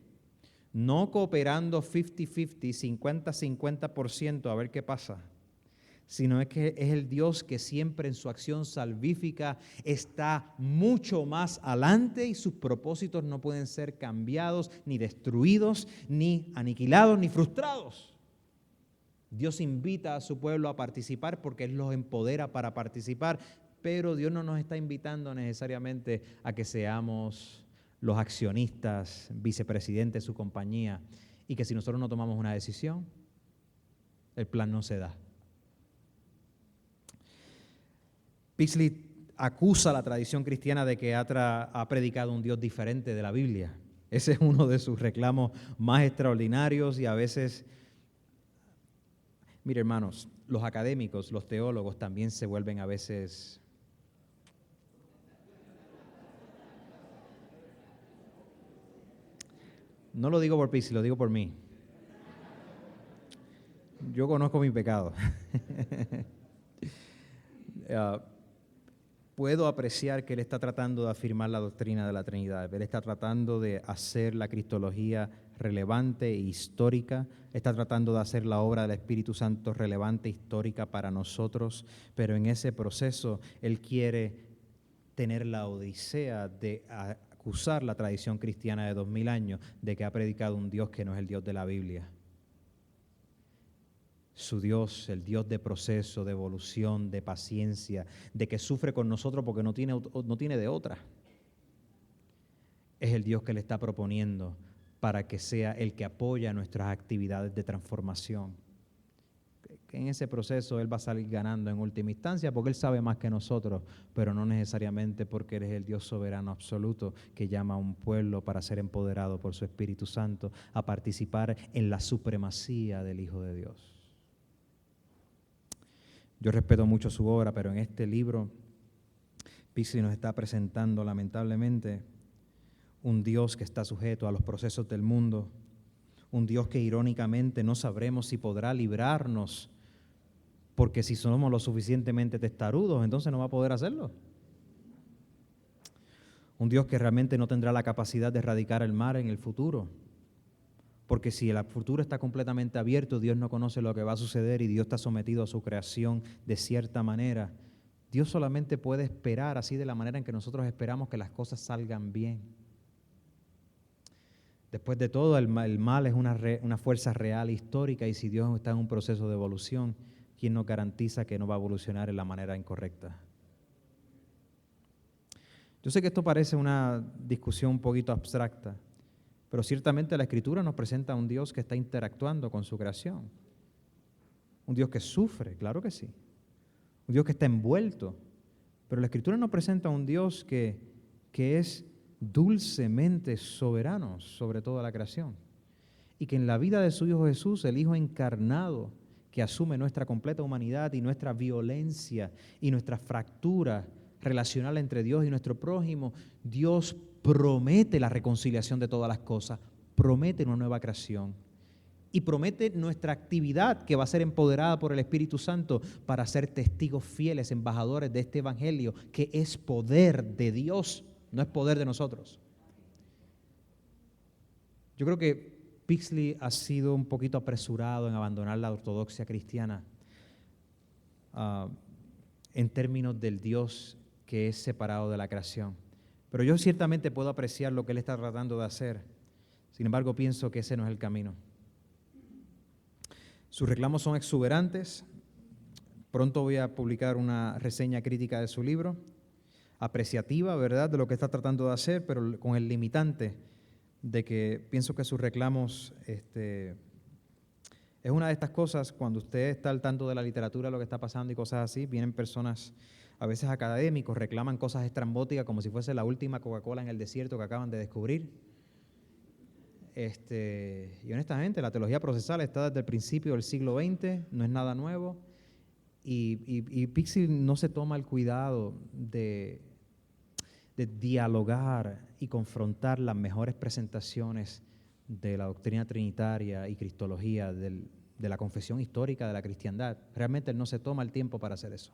no cooperando 50-50, 50-50% a ver qué pasa, sino es que es el Dios que siempre en su acción salvífica está mucho más adelante y sus propósitos no pueden ser cambiados, ni destruidos, ni aniquilados, ni frustrados. Dios invita a su pueblo a participar porque Él los empodera para participar, pero Dios no nos está invitando necesariamente a que seamos los accionistas, vicepresidentes de su compañía, y que si nosotros no tomamos una decisión, el plan no se da. Pixley acusa a la tradición cristiana de que ha predicado un Dios diferente de la Biblia. Ese es uno de sus reclamos más extraordinarios y a veces, mire hermanos, los académicos, los teólogos también se vuelven a veces no lo digo por Pixley, lo digo por mí. Yo conozco mi pecado. Puedo apreciar que él está tratando de afirmar la doctrina de la Trinidad. Él está tratando de hacer la cristología relevante e histórica. Está tratando de hacer la obra del Espíritu Santo relevante e histórica para nosotros. Pero en ese proceso, él quiere tener la odisea de acusar la tradición cristiana de 2000 años de que ha predicado un Dios que no es el Dios de la Biblia. Su Dios, el Dios de proceso, de evolución, de paciencia, de que sufre con nosotros porque no tiene de otra. Es el Dios que le está proponiendo para que sea el que apoya nuestras actividades de transformación. En ese proceso Él va a salir ganando en última instancia porque Él sabe más que nosotros, pero no necesariamente porque Él es el Dios soberano absoluto que llama a un pueblo para ser empoderado por su Espíritu Santo a participar en la supremacía del Hijo de Dios. Yo respeto mucho su obra, pero en este libro Pixley nos está presentando lamentablemente un Dios que está sujeto a los procesos del mundo, un Dios que irónicamente no sabremos si podrá librarnos porque si somos lo suficientemente testarudos, entonces no va a poder hacerlo. Un Dios que realmente no tendrá la capacidad de erradicar el mal en el futuro. Porque si el futuro está completamente abierto, Dios no conoce lo que va a suceder y Dios está sometido a su creación de cierta manera. Dios solamente puede esperar así de la manera en que nosotros esperamos que las cosas salgan bien. Después de todo, el mal es una fuerza real histórica y si Dios está en un proceso de evolución, ¿quién nos garantiza que no va a evolucionar en la manera incorrecta? Yo sé que esto parece una discusión un poquito abstracta, pero ciertamente la Escritura nos presenta a un Dios que está interactuando con su creación. Un Dios que sufre, claro que sí. Un Dios que está envuelto. Pero la Escritura nos presenta a un Dios que es dulcemente soberano sobre toda la creación. Y que en la vida de su Hijo Jesús, el Hijo encarnado, que asume nuestra completa humanidad y nuestra violencia y nuestra fractura relacional entre Dios y nuestro prójimo, Dios promete la reconciliación de todas las cosas, promete una nueva creación y promete nuestra actividad que va a ser empoderada por el Espíritu Santo para ser testigos fieles, embajadores de este Evangelio, que es poder de Dios, no es poder de nosotros. Yo creo que Pixley ha sido un poquito apresurado en abandonar la ortodoxia cristiana en términos del Dios que es separado de la creación. Pero yo ciertamente puedo apreciar lo que él está tratando de hacer. Sin embargo, pienso que ese no es el camino. Sus reclamos son exuberantes. Pronto voy a publicar una reseña crítica de su libro, apreciativa, ¿verdad?, de lo que está tratando de hacer, pero con el limitante de que pienso que sus reclamos es una de estas cosas, cuando usted está al tanto de la literatura, lo que está pasando y cosas así, vienen personas, a veces académicos, reclaman cosas estrambóticas como si fuese la última Coca-Cola en el desierto que acaban de descubrir. Y honestamente, la teología procesal está desde el principio del siglo XX, no es nada nuevo, y Pixley no se toma el cuidado de dialogar y confrontar las mejores presentaciones de la doctrina trinitaria y cristología de la confesión histórica de la cristiandad. Realmente él no se toma el tiempo para hacer eso.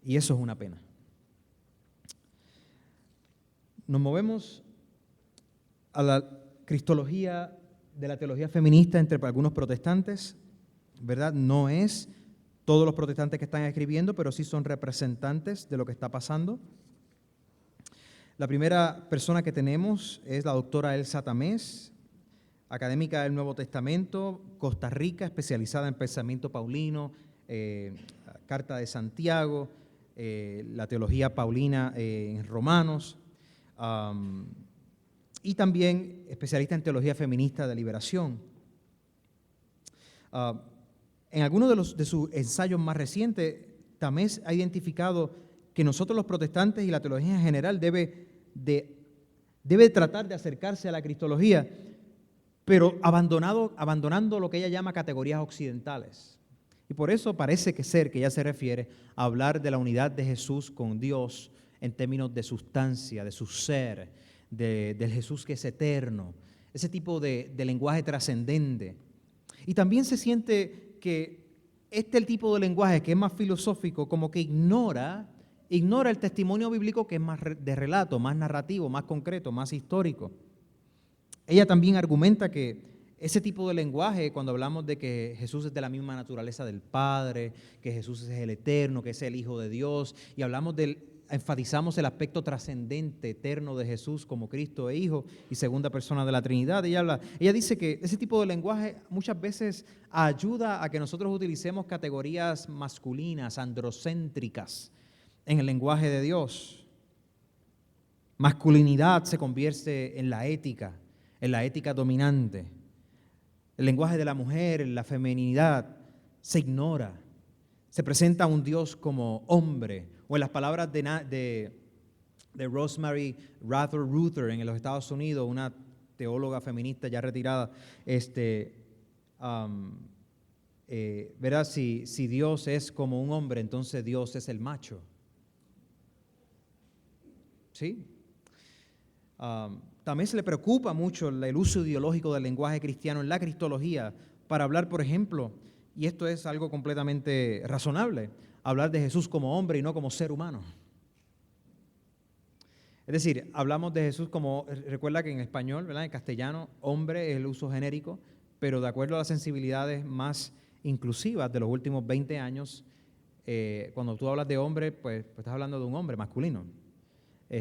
Y eso es una pena. Nos movemos a la cristología de la teología feminista entre algunos protestantes, ¿verdad? No es todos los protestantes que están escribiendo, pero sí son representantes de lo que está pasando. La primera persona que tenemos es la doctora Elsa Tamés, académica del Nuevo Testamento, Costa Rica, especializada en pensamiento paulino, Carta de Santiago, la teología paulina en Romanos, y también especialista en teología feminista de liberación. En algunos de sus ensayos más recientes, Tamés ha identificado que nosotros los protestantes y la teología en general debe tratar de acercarse a la cristología, pero abandonando lo que ella llama categorías occidentales. Y por eso parece que ella se refiere a hablar de la unidad de Jesús con Dios en términos de sustancia, de su ser, del Jesús que es eterno, ese tipo de lenguaje trascendente. Y también se siente que este el tipo de lenguaje que es más filosófico, como que ignora el testimonio bíblico, que es más de relato, más narrativo, más concreto, más histórico. Ella también argumenta que ese tipo de lenguaje, cuando hablamos de que Jesús es de la misma naturaleza del Padre, que Jesús es el Eterno, que es el Hijo de Dios, y enfatizamos el aspecto trascendente, eterno de Jesús como Cristo e Hijo y segunda persona de la Trinidad. Ella dice que ese tipo de lenguaje muchas veces ayuda a que nosotros utilicemos categorías masculinas, androcéntricas en el lenguaje de Dios. Masculinidad se convierte en la ética dominante. El lenguaje de la mujer, la feminidad, se ignora. Se presenta a un Dios como hombre. O en las palabras de Rosemary Ruther en los Estados Unidos, una teóloga feminista ya retirada, ¿verdad? Si Dios es como un hombre, entonces Dios es el macho. ¿Sí? También se le preocupa mucho el uso ideológico del lenguaje cristiano en la cristología para hablar, por ejemplo, Y esto es algo completamente razonable, hablar de Jesús como hombre y no como ser humano. Es decir, hablamos de Jesús como, recuerda que en español, ¿verdad?, en castellano, hombre es el uso genérico, pero de acuerdo a las sensibilidades más inclusivas de los últimos 20 años, cuando tú hablas de hombre, pues estás hablando de un hombre masculino.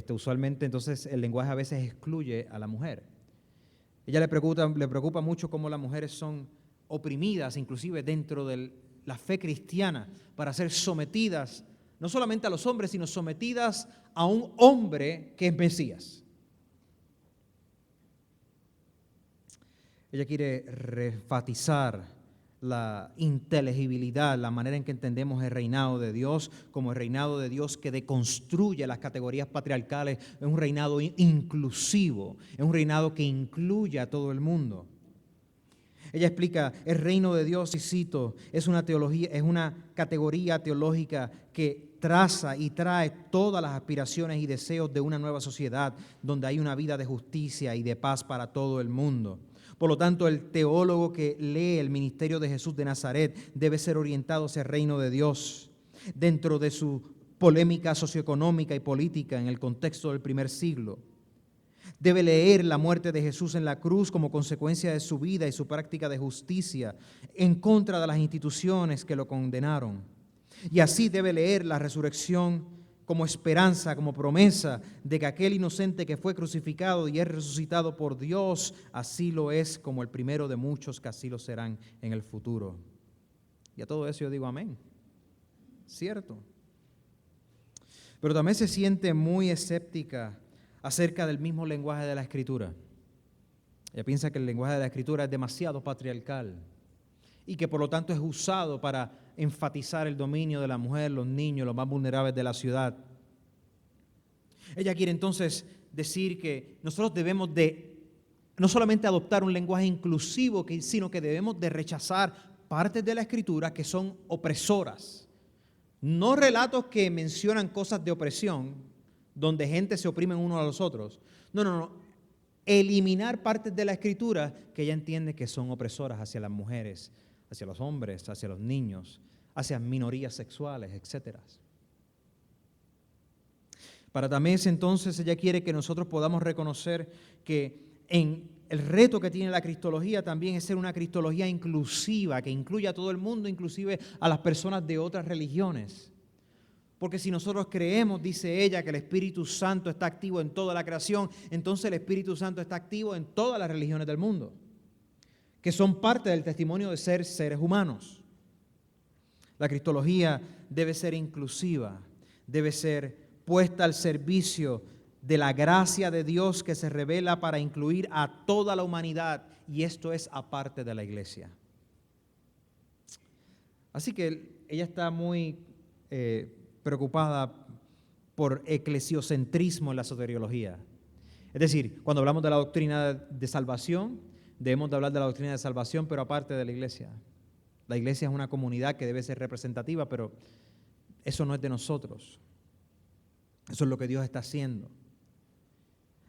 Usualmente entonces el lenguaje a veces excluye a la mujer. Ella le preocupa mucho cómo las mujeres son oprimidas, inclusive dentro de la fe cristiana, para ser sometidas, no solamente a los hombres, sino sometidas a un hombre que es Mesías. Ella quiere refatizar la inteligibilidad, la manera en que entendemos el reinado de Dios como el reinado de Dios que deconstruye las categorías patriarcales. Es un reinado inclusivo, es un reinado que incluye a todo el mundo. Ella explica, el reino de Dios, y cito, es una teología, es una categoría teológica que traza y trae todas las aspiraciones y deseos de una nueva sociedad donde hay una vida de justicia y de paz para todo el mundo. Por lo tanto, el teólogo que lee el ministerio de Jesús de Nazaret debe ser orientado hacia el reino de Dios dentro de su polémica socioeconómica y política en el contexto del primer siglo. Debe leer la muerte de Jesús en la cruz como consecuencia de su vida y su práctica de justicia en contra de las instituciones que lo condenaron. Y así debe leer la resurrección como esperanza, como promesa de que aquel inocente que fue crucificado y es resucitado por Dios, así lo es como el primero de muchos que así lo serán en el futuro. Y a todo eso yo digo amén. Cierto. Pero también se siente muy escéptica acerca del mismo lenguaje de la Escritura. Ella piensa que el lenguaje de la Escritura es demasiado patriarcal y que por lo tanto es usado para enfatizar el dominio de la mujer, los niños, los más vulnerables de la ciudad. Ella quiere entonces decir que nosotros debemos de no solamente adoptar un lenguaje inclusivo, sino que debemos de rechazar partes de la Escritura que son opresoras. No relatos que mencionan cosas de opresión, donde gente se oprime unos a los otros. No. Eliminar partes de la Escritura que ella entiende que son opresoras hacia las mujeres, hacia los hombres, hacia los niños, hacia minorías sexuales, etc. Para Tamés, entonces, ella quiere que nosotros podamos reconocer que el reto que tiene la cristología también es ser una cristología inclusiva, que incluya a todo el mundo, inclusive a las personas de otras religiones. Porque si nosotros creemos, dice ella, que el Espíritu Santo está activo en toda la creación, entonces el Espíritu Santo está activo en todas las religiones del mundo, que son parte del testimonio de ser seres humanos. La cristología debe ser inclusiva, debe ser puesta al servicio de la gracia de Dios que se revela para incluir a toda la humanidad, y esto es aparte de la iglesia. Así que ella está muy preocupada por eclesiocentrismo en la soteriología. Es decir, cuando hablamos de la doctrina de salvación, debemos de hablar de la doctrina de salvación, pero aparte de la iglesia. La iglesia es una comunidad que debe ser representativa, pero eso no es de nosotros. Eso es lo que Dios está haciendo.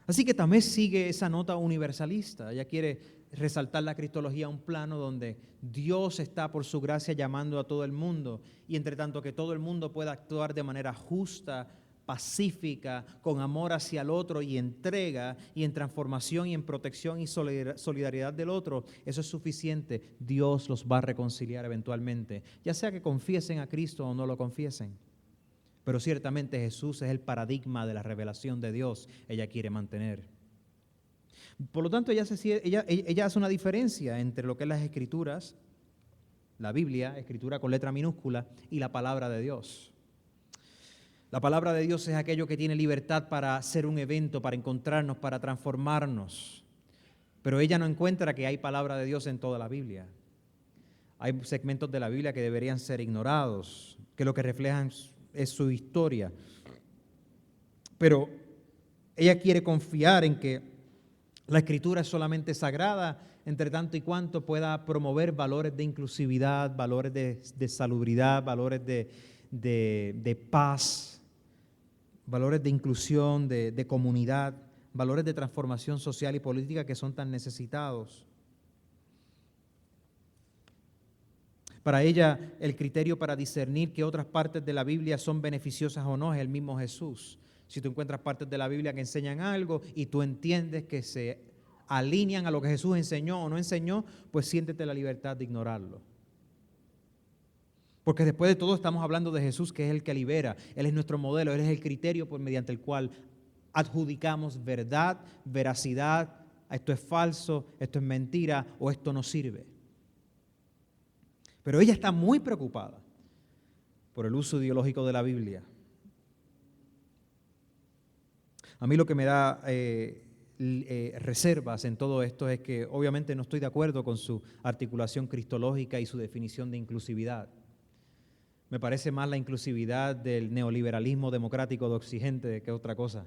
Así que también sigue esa nota universalista. Ella quiere resaltar la cristología a un plano donde Dios está por su gracia llamando a todo el mundo, y entre tanto que todo el mundo pueda actuar de manera justa, pacífica, con amor hacia el otro y entrega, y en transformación y en protección y solidaridad del otro, eso es suficiente. Dios los va a reconciliar eventualmente, ya sea que confiesen a Cristo o no lo confiesen. Pero ciertamente Jesús es el paradigma de la revelación de Dios, ella quiere mantener. Por lo tanto, ella hace una diferencia entre lo que es las Escrituras, la Biblia, escritura con letra minúscula, y la palabra de Dios. La palabra de Dios es aquello que tiene libertad para hacer un evento, para encontrarnos, para transformarnos. Pero ella no encuentra que hay palabra de Dios en toda la Biblia. Hay segmentos de la Biblia que deberían ser ignorados, que lo que reflejan es su historia. Pero ella quiere confiar en que la Escritura es solamente sagrada, entre tanto y cuanto pueda promover valores de inclusividad, valores de salubridad, valores de paz, valores de inclusión, de comunidad, valores de transformación social y política que son tan necesitados. Para ella, el criterio para discernir qué otras partes de la Biblia son beneficiosas o no es el mismo Jesús. Si tú encuentras partes de la Biblia que enseñan algo y tú entiendes que se alinean a lo que Jesús enseñó o no enseñó, pues siéntete la libertad de ignorarlo. Porque después de todo estamos hablando de Jesús, que es el que libera. Él es nuestro modelo, Él es el criterio mediante el cual adjudicamos verdad, veracidad, esto es falso, esto es mentira o esto no sirve. Pero ella está muy preocupada por el uso ideológico de la Biblia. A mí lo que me da reservas en todo esto es que obviamente no estoy de acuerdo con su articulación cristológica y su definición de inclusividad. Me parece más la inclusividad del neoliberalismo democrático de Occidente que otra cosa.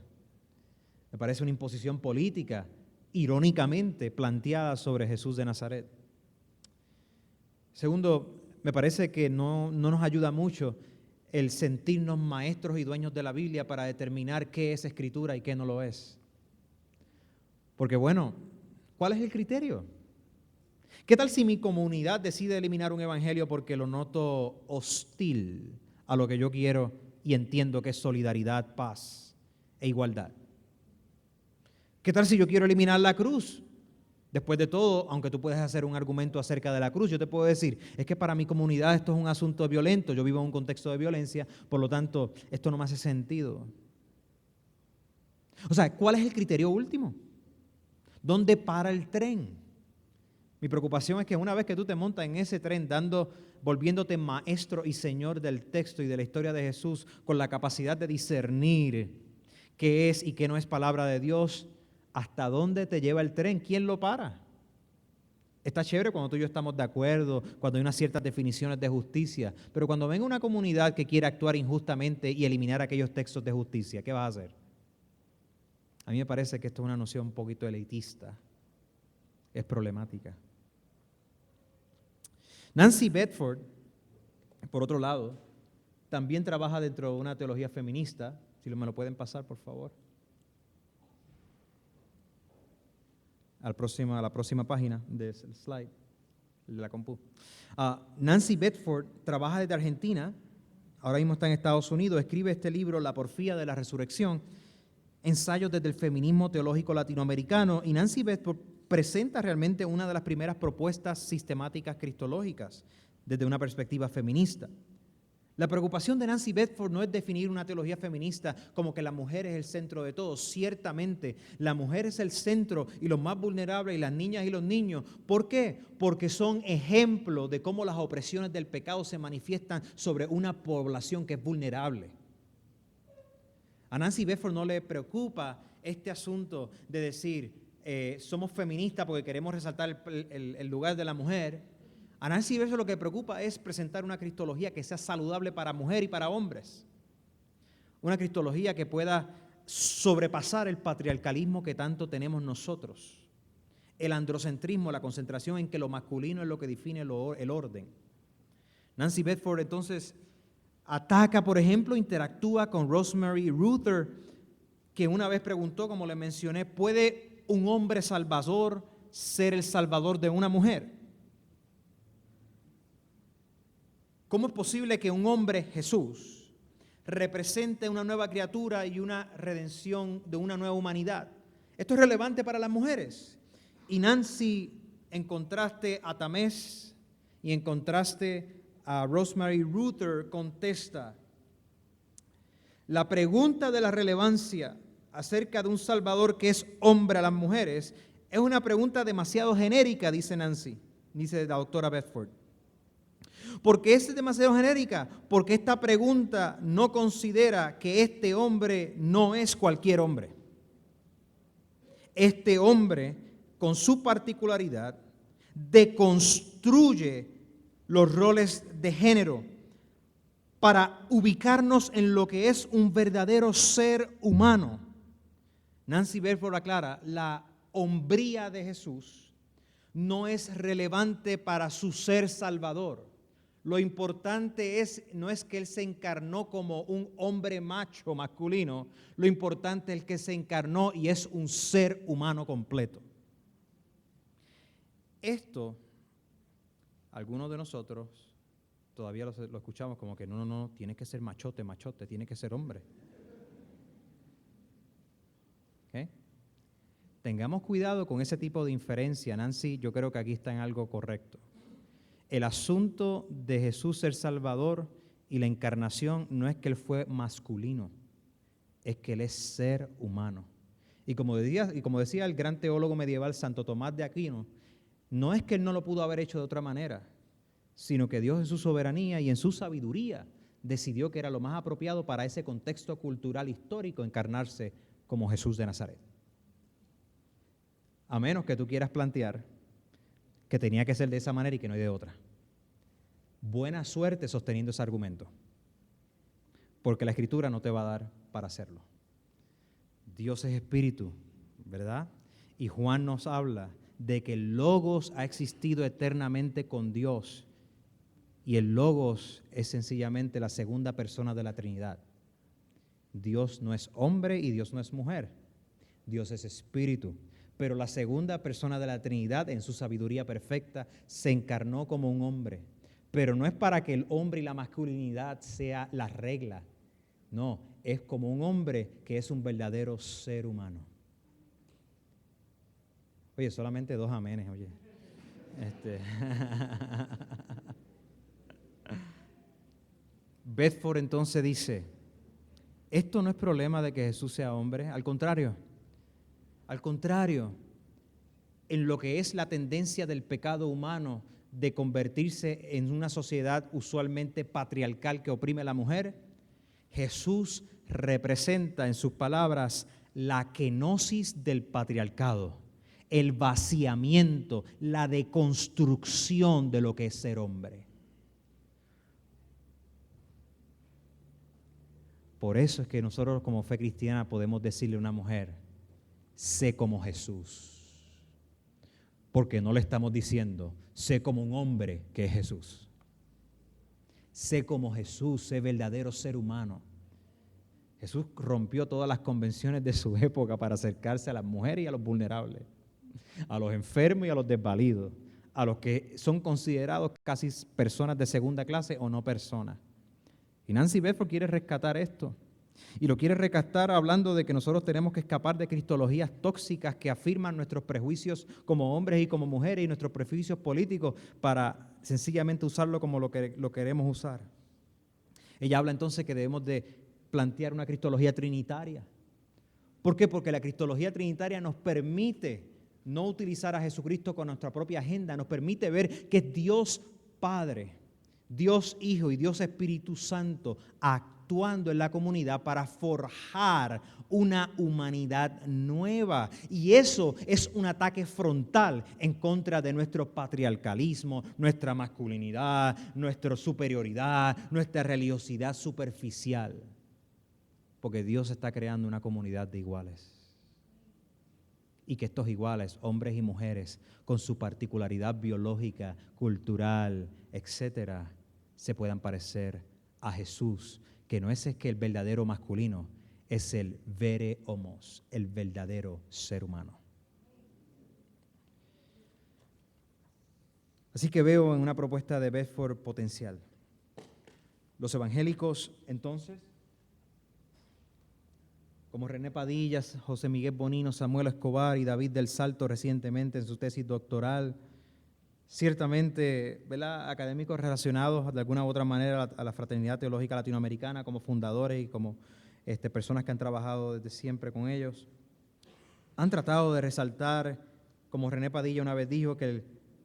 Me parece una imposición política, irónicamente planteada sobre Jesús de Nazaret. Segundo, me parece que no nos ayuda mucho el sentirnos maestros y dueños de la Biblia para determinar qué es Escritura y qué no lo es. Porque bueno, ¿cuál es el criterio? ¿Qué tal si mi comunidad decide eliminar un evangelio porque lo noto hostil a lo que yo quiero y entiendo que es solidaridad, paz e igualdad? ¿Qué tal si yo quiero eliminar la cruz? Después de todo, aunque tú puedes hacer un argumento acerca de la cruz, yo te puedo decir, es que para mi comunidad esto es un asunto violento, yo vivo en un contexto de violencia, por lo tanto, esto no me hace sentido. O sea, ¿cuál es el criterio último? ¿Dónde para el tren? Mi preocupación es que una vez que tú te montas en ese tren volviéndote maestro y señor del texto y de la historia de Jesús, con la capacidad de discernir qué es y qué no es palabra de Dios, ¿hasta dónde te lleva el tren? ¿Quién lo para? Está chévere cuando tú y yo estamos de acuerdo, cuando hay unas ciertas definiciones de justicia, pero cuando venga una comunidad que quiere actuar injustamente y eliminar aquellos textos de justicia, ¿qué vas a hacer? A mí me parece que esto es una noción un poquito elitista, es problemática. Nancy Bedford, por otro lado, también trabaja dentro de una teología feminista. Si me lo pueden pasar, por favor. A la próxima página del slide, de la compu. Nancy Bedford trabaja desde Argentina, ahora mismo está en Estados Unidos, escribe este libro, La porfía de la resurrección, ensayos desde el feminismo teológico latinoamericano, y Nancy Bedford presenta realmente una de las primeras propuestas sistemáticas cristológicas desde una perspectiva feminista. La preocupación de Nancy Bedford no es definir una teología feminista como que la mujer es el centro de todo. Ciertamente, la mujer es el centro y los más vulnerables y las niñas y los niños. ¿Por qué? Porque son ejemplo de cómo las opresiones del pecado se manifiestan sobre una población que es vulnerable. A Nancy Bedford no le preocupa este asunto de decir somos feministas porque queremos resaltar el lugar de la mujer. A Nancy Bedford lo que preocupa es presentar una cristología que sea saludable para mujer y para hombres. Una cristología que pueda sobrepasar el patriarcalismo que tanto tenemos nosotros. El androcentrismo, la concentración en que lo masculino es lo que define el orden. Nancy Bedford entonces ataca, por ejemplo, interactúa con Rosemary Ruther, que una vez preguntó, como le mencioné, ¿puede un hombre salvador ser el salvador de una mujer? ¿Cómo es posible que un hombre, Jesús, represente una nueva criatura y una redención de una nueva humanidad? Esto es relevante para las mujeres. Y Nancy, en contraste a Tamés y en contraste a Rosemary Ruther, contesta: la pregunta de la relevancia acerca de un Salvador que es hombre a las mujeres es una pregunta demasiado genérica, dice Nancy, dice la doctora Bedford. ¿Por qué es demasiado genérica? Porque esta pregunta no considera que este hombre no es cualquier hombre. Este hombre, con su particularidad, deconstruye los roles de género para ubicarnos en lo que es un verdadero ser humano. Nancy Bedford aclara, la hombría de Jesús no es relevante para su ser salvador. Lo importante no es que Él se encarnó como un hombre macho, masculino. Lo importante es que se encarnó y es un ser humano completo. Esto, algunos de nosotros todavía lo escuchamos como que no, tiene que ser machote, tiene que ser hombre. ¿Okay? Tengamos cuidado con ese tipo de inferencia. Nancy, yo creo que aquí está en algo correcto. El asunto de Jesús ser Salvador y la encarnación no es que Él fue masculino, es que Él es ser humano. Y como decía el gran teólogo medieval Santo Tomás de Aquino, no es que Él no lo pudo haber hecho de otra manera, sino que Dios en su soberanía y en su sabiduría decidió que era lo más apropiado para ese contexto cultural histórico encarnarse como Jesús de Nazaret. A menos que tú quieras plantear que tenía que ser de esa manera y que no hay de otra. Buena suerte sosteniendo ese argumento, porque la Escritura no te va a dar para hacerlo. Dios es espíritu, ¿verdad? Y Juan nos habla de que el Logos ha existido eternamente con Dios, y el Logos es sencillamente la segunda persona de la Trinidad. Dios no es hombre y Dios no es mujer. Dios es espíritu. Pero la segunda persona de la Trinidad, en su sabiduría perfecta, se encarnó como un hombre. Pero no es para que el hombre y la masculinidad sea la regla. No, es como un hombre que es un verdadero ser humano. Oye, solamente 2 amenes, oye. Bedford entonces dice, esto no es problema de que Jesús sea hombre, al contrario, en lo que es la tendencia del pecado humano de convertirse en una sociedad usualmente patriarcal que oprime a la mujer, Jesús representa en sus palabras la kenosis del patriarcado, el vaciamiento, la deconstrucción de lo que es ser hombre. Por eso es que nosotros como fe cristiana podemos decirle a una mujer, sé como Jesús. Porque no le estamos diciendo, sé como un hombre que es Jesús. Sé como Jesús, sé verdadero ser humano. Jesús rompió todas las convenciones de su época para acercarse a las mujeres y a los vulnerables, a los enfermos y a los desvalidos, a los que son considerados casi personas de segunda clase o no personas. Y Nancy Bedford quiere rescatar esto. Y lo quiere rescatar hablando de que nosotros tenemos que escapar de cristologías tóxicas que afirman nuestros prejuicios como hombres y como mujeres y nuestros prejuicios políticos para sencillamente usarlo como lo queremos usar. Ella habla entonces que debemos de plantear una cristología trinitaria. ¿Por qué? Porque la cristología trinitaria nos permite no utilizar a Jesucristo con nuestra propia agenda, nos permite ver que es Dios Padre, Dios Hijo y Dios Espíritu Santo actuando en la comunidad para forjar una humanidad nueva. Y eso es un ataque frontal en contra de nuestro patriarcalismo, nuestra masculinidad, nuestra superioridad, nuestra religiosidad superficial. Porque Dios está creando una comunidad de iguales. Y que estos iguales, hombres y mujeres, con su particularidad biológica, cultural, etcétera, se puedan parecer a Jesús, que no es que el verdadero masculino, es el vere homos, el verdadero ser humano. Así que veo en una propuesta de Bedford potencial. Los evangélicos, entonces, como René Padilla, José Miguel Bonino, Samuel Escobar y David del Salto recientemente en su tesis doctoral, ciertamente, ¿verdad?, académicos relacionados de alguna u otra manera a la Fraternidad Teológica Latinoamericana como fundadores y como personas que han trabajado desde siempre con ellos, han tratado de resaltar, como René Padilla una vez dijo, que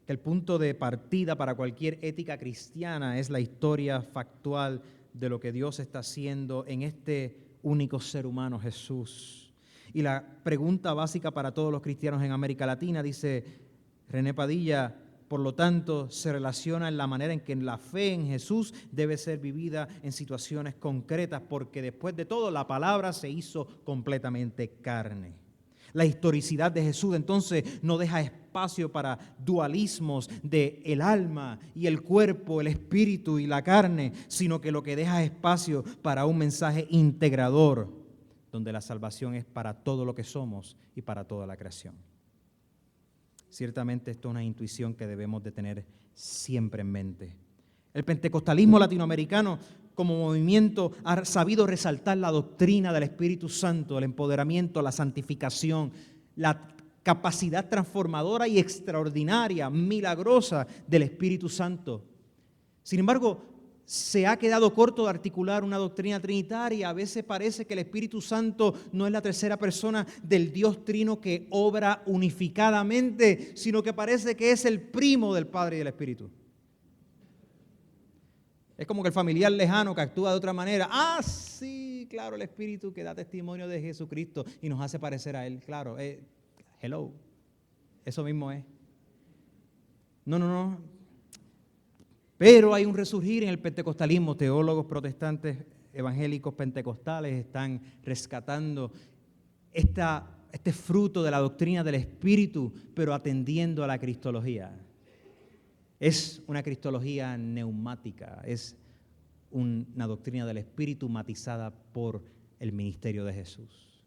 el punto de partida para cualquier ética cristiana es la historia factual de lo que Dios está haciendo en este único ser humano, Jesús. Y la pregunta básica para todos los cristianos en América Latina, dice René Padilla, por lo tanto, se relaciona en la manera en que la fe en Jesús debe ser vivida en situaciones concretas, porque después de todo la palabra se hizo completamente carne. La historicidad de Jesús entonces no deja espacio para dualismos de el alma y el cuerpo, el espíritu y la carne, sino que lo que deja espacio para un mensaje integrador, donde la salvación es para todo lo que somos y para toda la creación. Ciertamente esto es una intuición que debemos de tener siempre en mente. El pentecostalismo latinoamericano como movimiento ha sabido resaltar la doctrina del Espíritu Santo, el empoderamiento, la santificación, la capacidad transformadora y extraordinaria, milagrosa del Espíritu Santo. Sin embargo, se ha quedado corto de articular una doctrina trinitaria. A veces parece que el Espíritu Santo no es la tercera persona del Dios Trino que obra unificadamente, sino que parece que es el primo del Padre y del Espíritu. Es como que el familiar lejano que actúa de otra manera. Ah, sí, claro, el Espíritu que da testimonio de Jesucristo y nos hace parecer a Él. Claro, hello, eso mismo es. No. Pero hay un resurgir en el pentecostalismo. Teólogos protestantes, evangélicos, pentecostales están rescatando este fruto de la doctrina del Espíritu, pero atendiendo a la cristología. Es una cristología neumática, es una doctrina del Espíritu matizada por el ministerio de Jesús.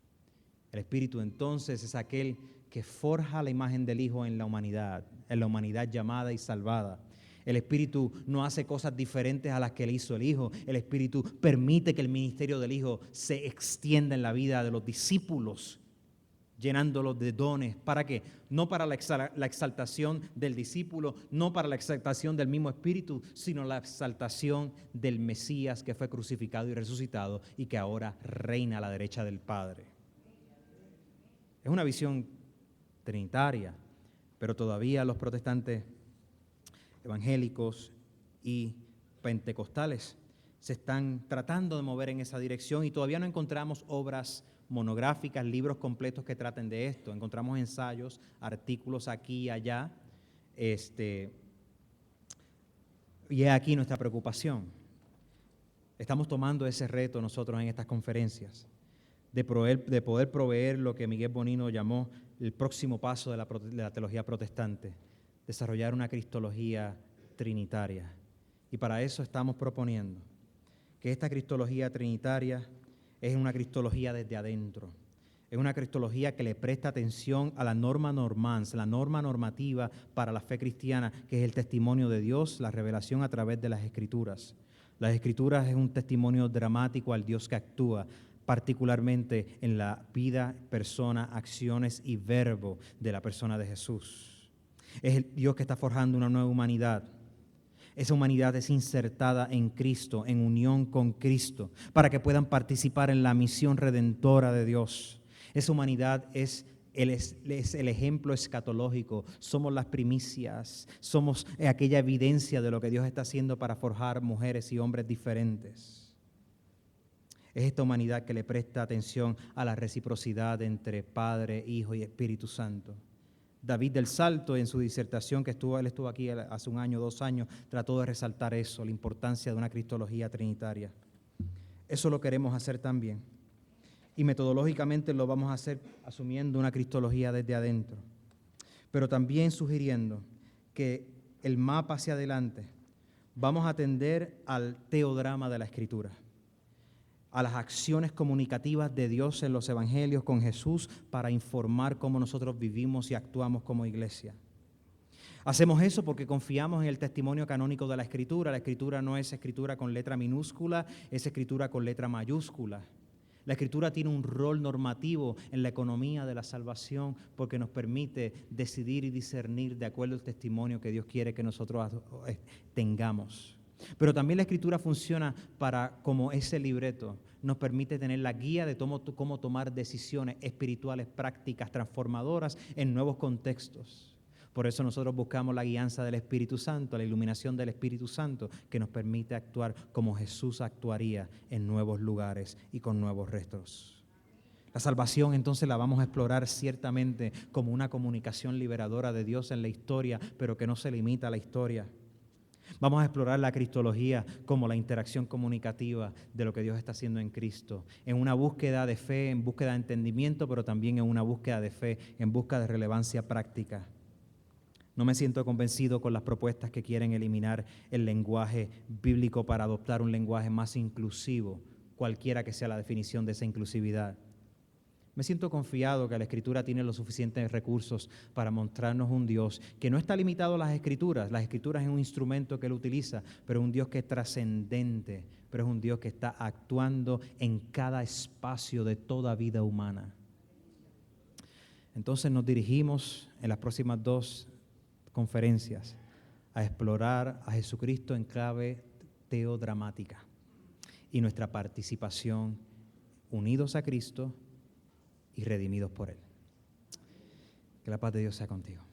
El Espíritu entonces es aquel que forja la imagen del Hijo en la humanidad llamada y salvada. El Espíritu no hace cosas diferentes a las que le hizo el Hijo. El Espíritu permite que el ministerio del Hijo se extienda en la vida de los discípulos, llenándolos de dones. ¿Para qué? No para la exaltación del discípulo, no para la exaltación del mismo Espíritu, sino la exaltación del Mesías que fue crucificado y resucitado y que ahora reina a la derecha del Padre. Es una visión trinitaria, pero todavía los protestantes evangélicos y pentecostales se están tratando de mover en esa dirección y todavía no encontramos obras monográficas, libros completos que traten de esto. Encontramos ensayos, artículos aquí y allá, y es aquí nuestra preocupación. Estamos tomando ese reto nosotros en estas conferencias, de poder proveer lo que Miguel Bonino llamó el próximo paso de la teología protestante, desarrollar una cristología trinitaria. Y para eso estamos proponiendo que esta cristología trinitaria es una cristología desde adentro. Es una cristología que le presta atención a la norma normans, la norma normativa para la fe cristiana, que es el testimonio de Dios, la revelación a través de las Escrituras. Las Escrituras es un testimonio dramático al Dios que actúa, particularmente en la vida, persona, acciones y verbo de la persona de Jesús. Es el Dios que está forjando una nueva humanidad. Esa humanidad es insertada en Cristo, en unión con Cristo, para que puedan participar en la misión redentora de Dios. Esa humanidad es el ejemplo escatológico. Somos las primicias, somos aquella evidencia de lo que Dios está haciendo para forjar mujeres y hombres diferentes. Es esta humanidad que le presta atención a la reciprocidad entre Padre, Hijo y Espíritu Santo. David del Salto, en su disertación él estuvo aquí hace 1 año, 2 años, trató de resaltar eso, la importancia de una cristología trinitaria. Eso lo queremos hacer también. Y metodológicamente lo vamos a hacer asumiendo una cristología desde adentro, pero también sugiriendo que el mapa hacia adelante vamos a atender al teodrama de la Escritura, a las acciones comunicativas de Dios en los evangelios con Jesús para informar cómo nosotros vivimos y actuamos como iglesia. Hacemos eso porque confiamos en el testimonio canónico de la Escritura. La Escritura no es escritura con letra minúscula, es escritura con letra mayúscula. La Escritura tiene un rol normativo en la economía de la salvación porque nos permite decidir y discernir de acuerdo al testimonio que Dios quiere que nosotros tengamos. Pero también la Escritura funciona como ese libreto, nos permite tener la guía de cómo tomar decisiones espirituales, prácticas, transformadoras en nuevos contextos. Por eso nosotros buscamos la guianza del Espíritu Santo, la iluminación del Espíritu Santo, que nos permite actuar como Jesús actuaría en nuevos lugares y con nuevos restos. La salvación entonces la vamos a explorar ciertamente como una comunicación liberadora de Dios en la historia, pero que no se limita a la historia. Vamos a explorar la cristología como la interacción comunicativa de lo que Dios está haciendo en Cristo, en una búsqueda de fe, en búsqueda de entendimiento, pero también en una búsqueda de fe, en busca de relevancia práctica. No me siento convencido con las propuestas que quieren eliminar el lenguaje bíblico para adoptar un lenguaje más inclusivo, cualquiera que sea la definición de esa inclusividad. Me siento confiado que la Escritura tiene los suficientes recursos para mostrarnos un Dios que no está limitado a las Escrituras. Las Escrituras es un instrumento que Él utiliza, pero es un Dios que es trascendente, pero es un Dios que está actuando en cada espacio de toda vida humana. Entonces nos dirigimos en las próximas 2 conferencias a explorar a Jesucristo en clave teodramática y nuestra participación unidos a Cristo y redimidos por Él. Que la paz de Dios sea contigo.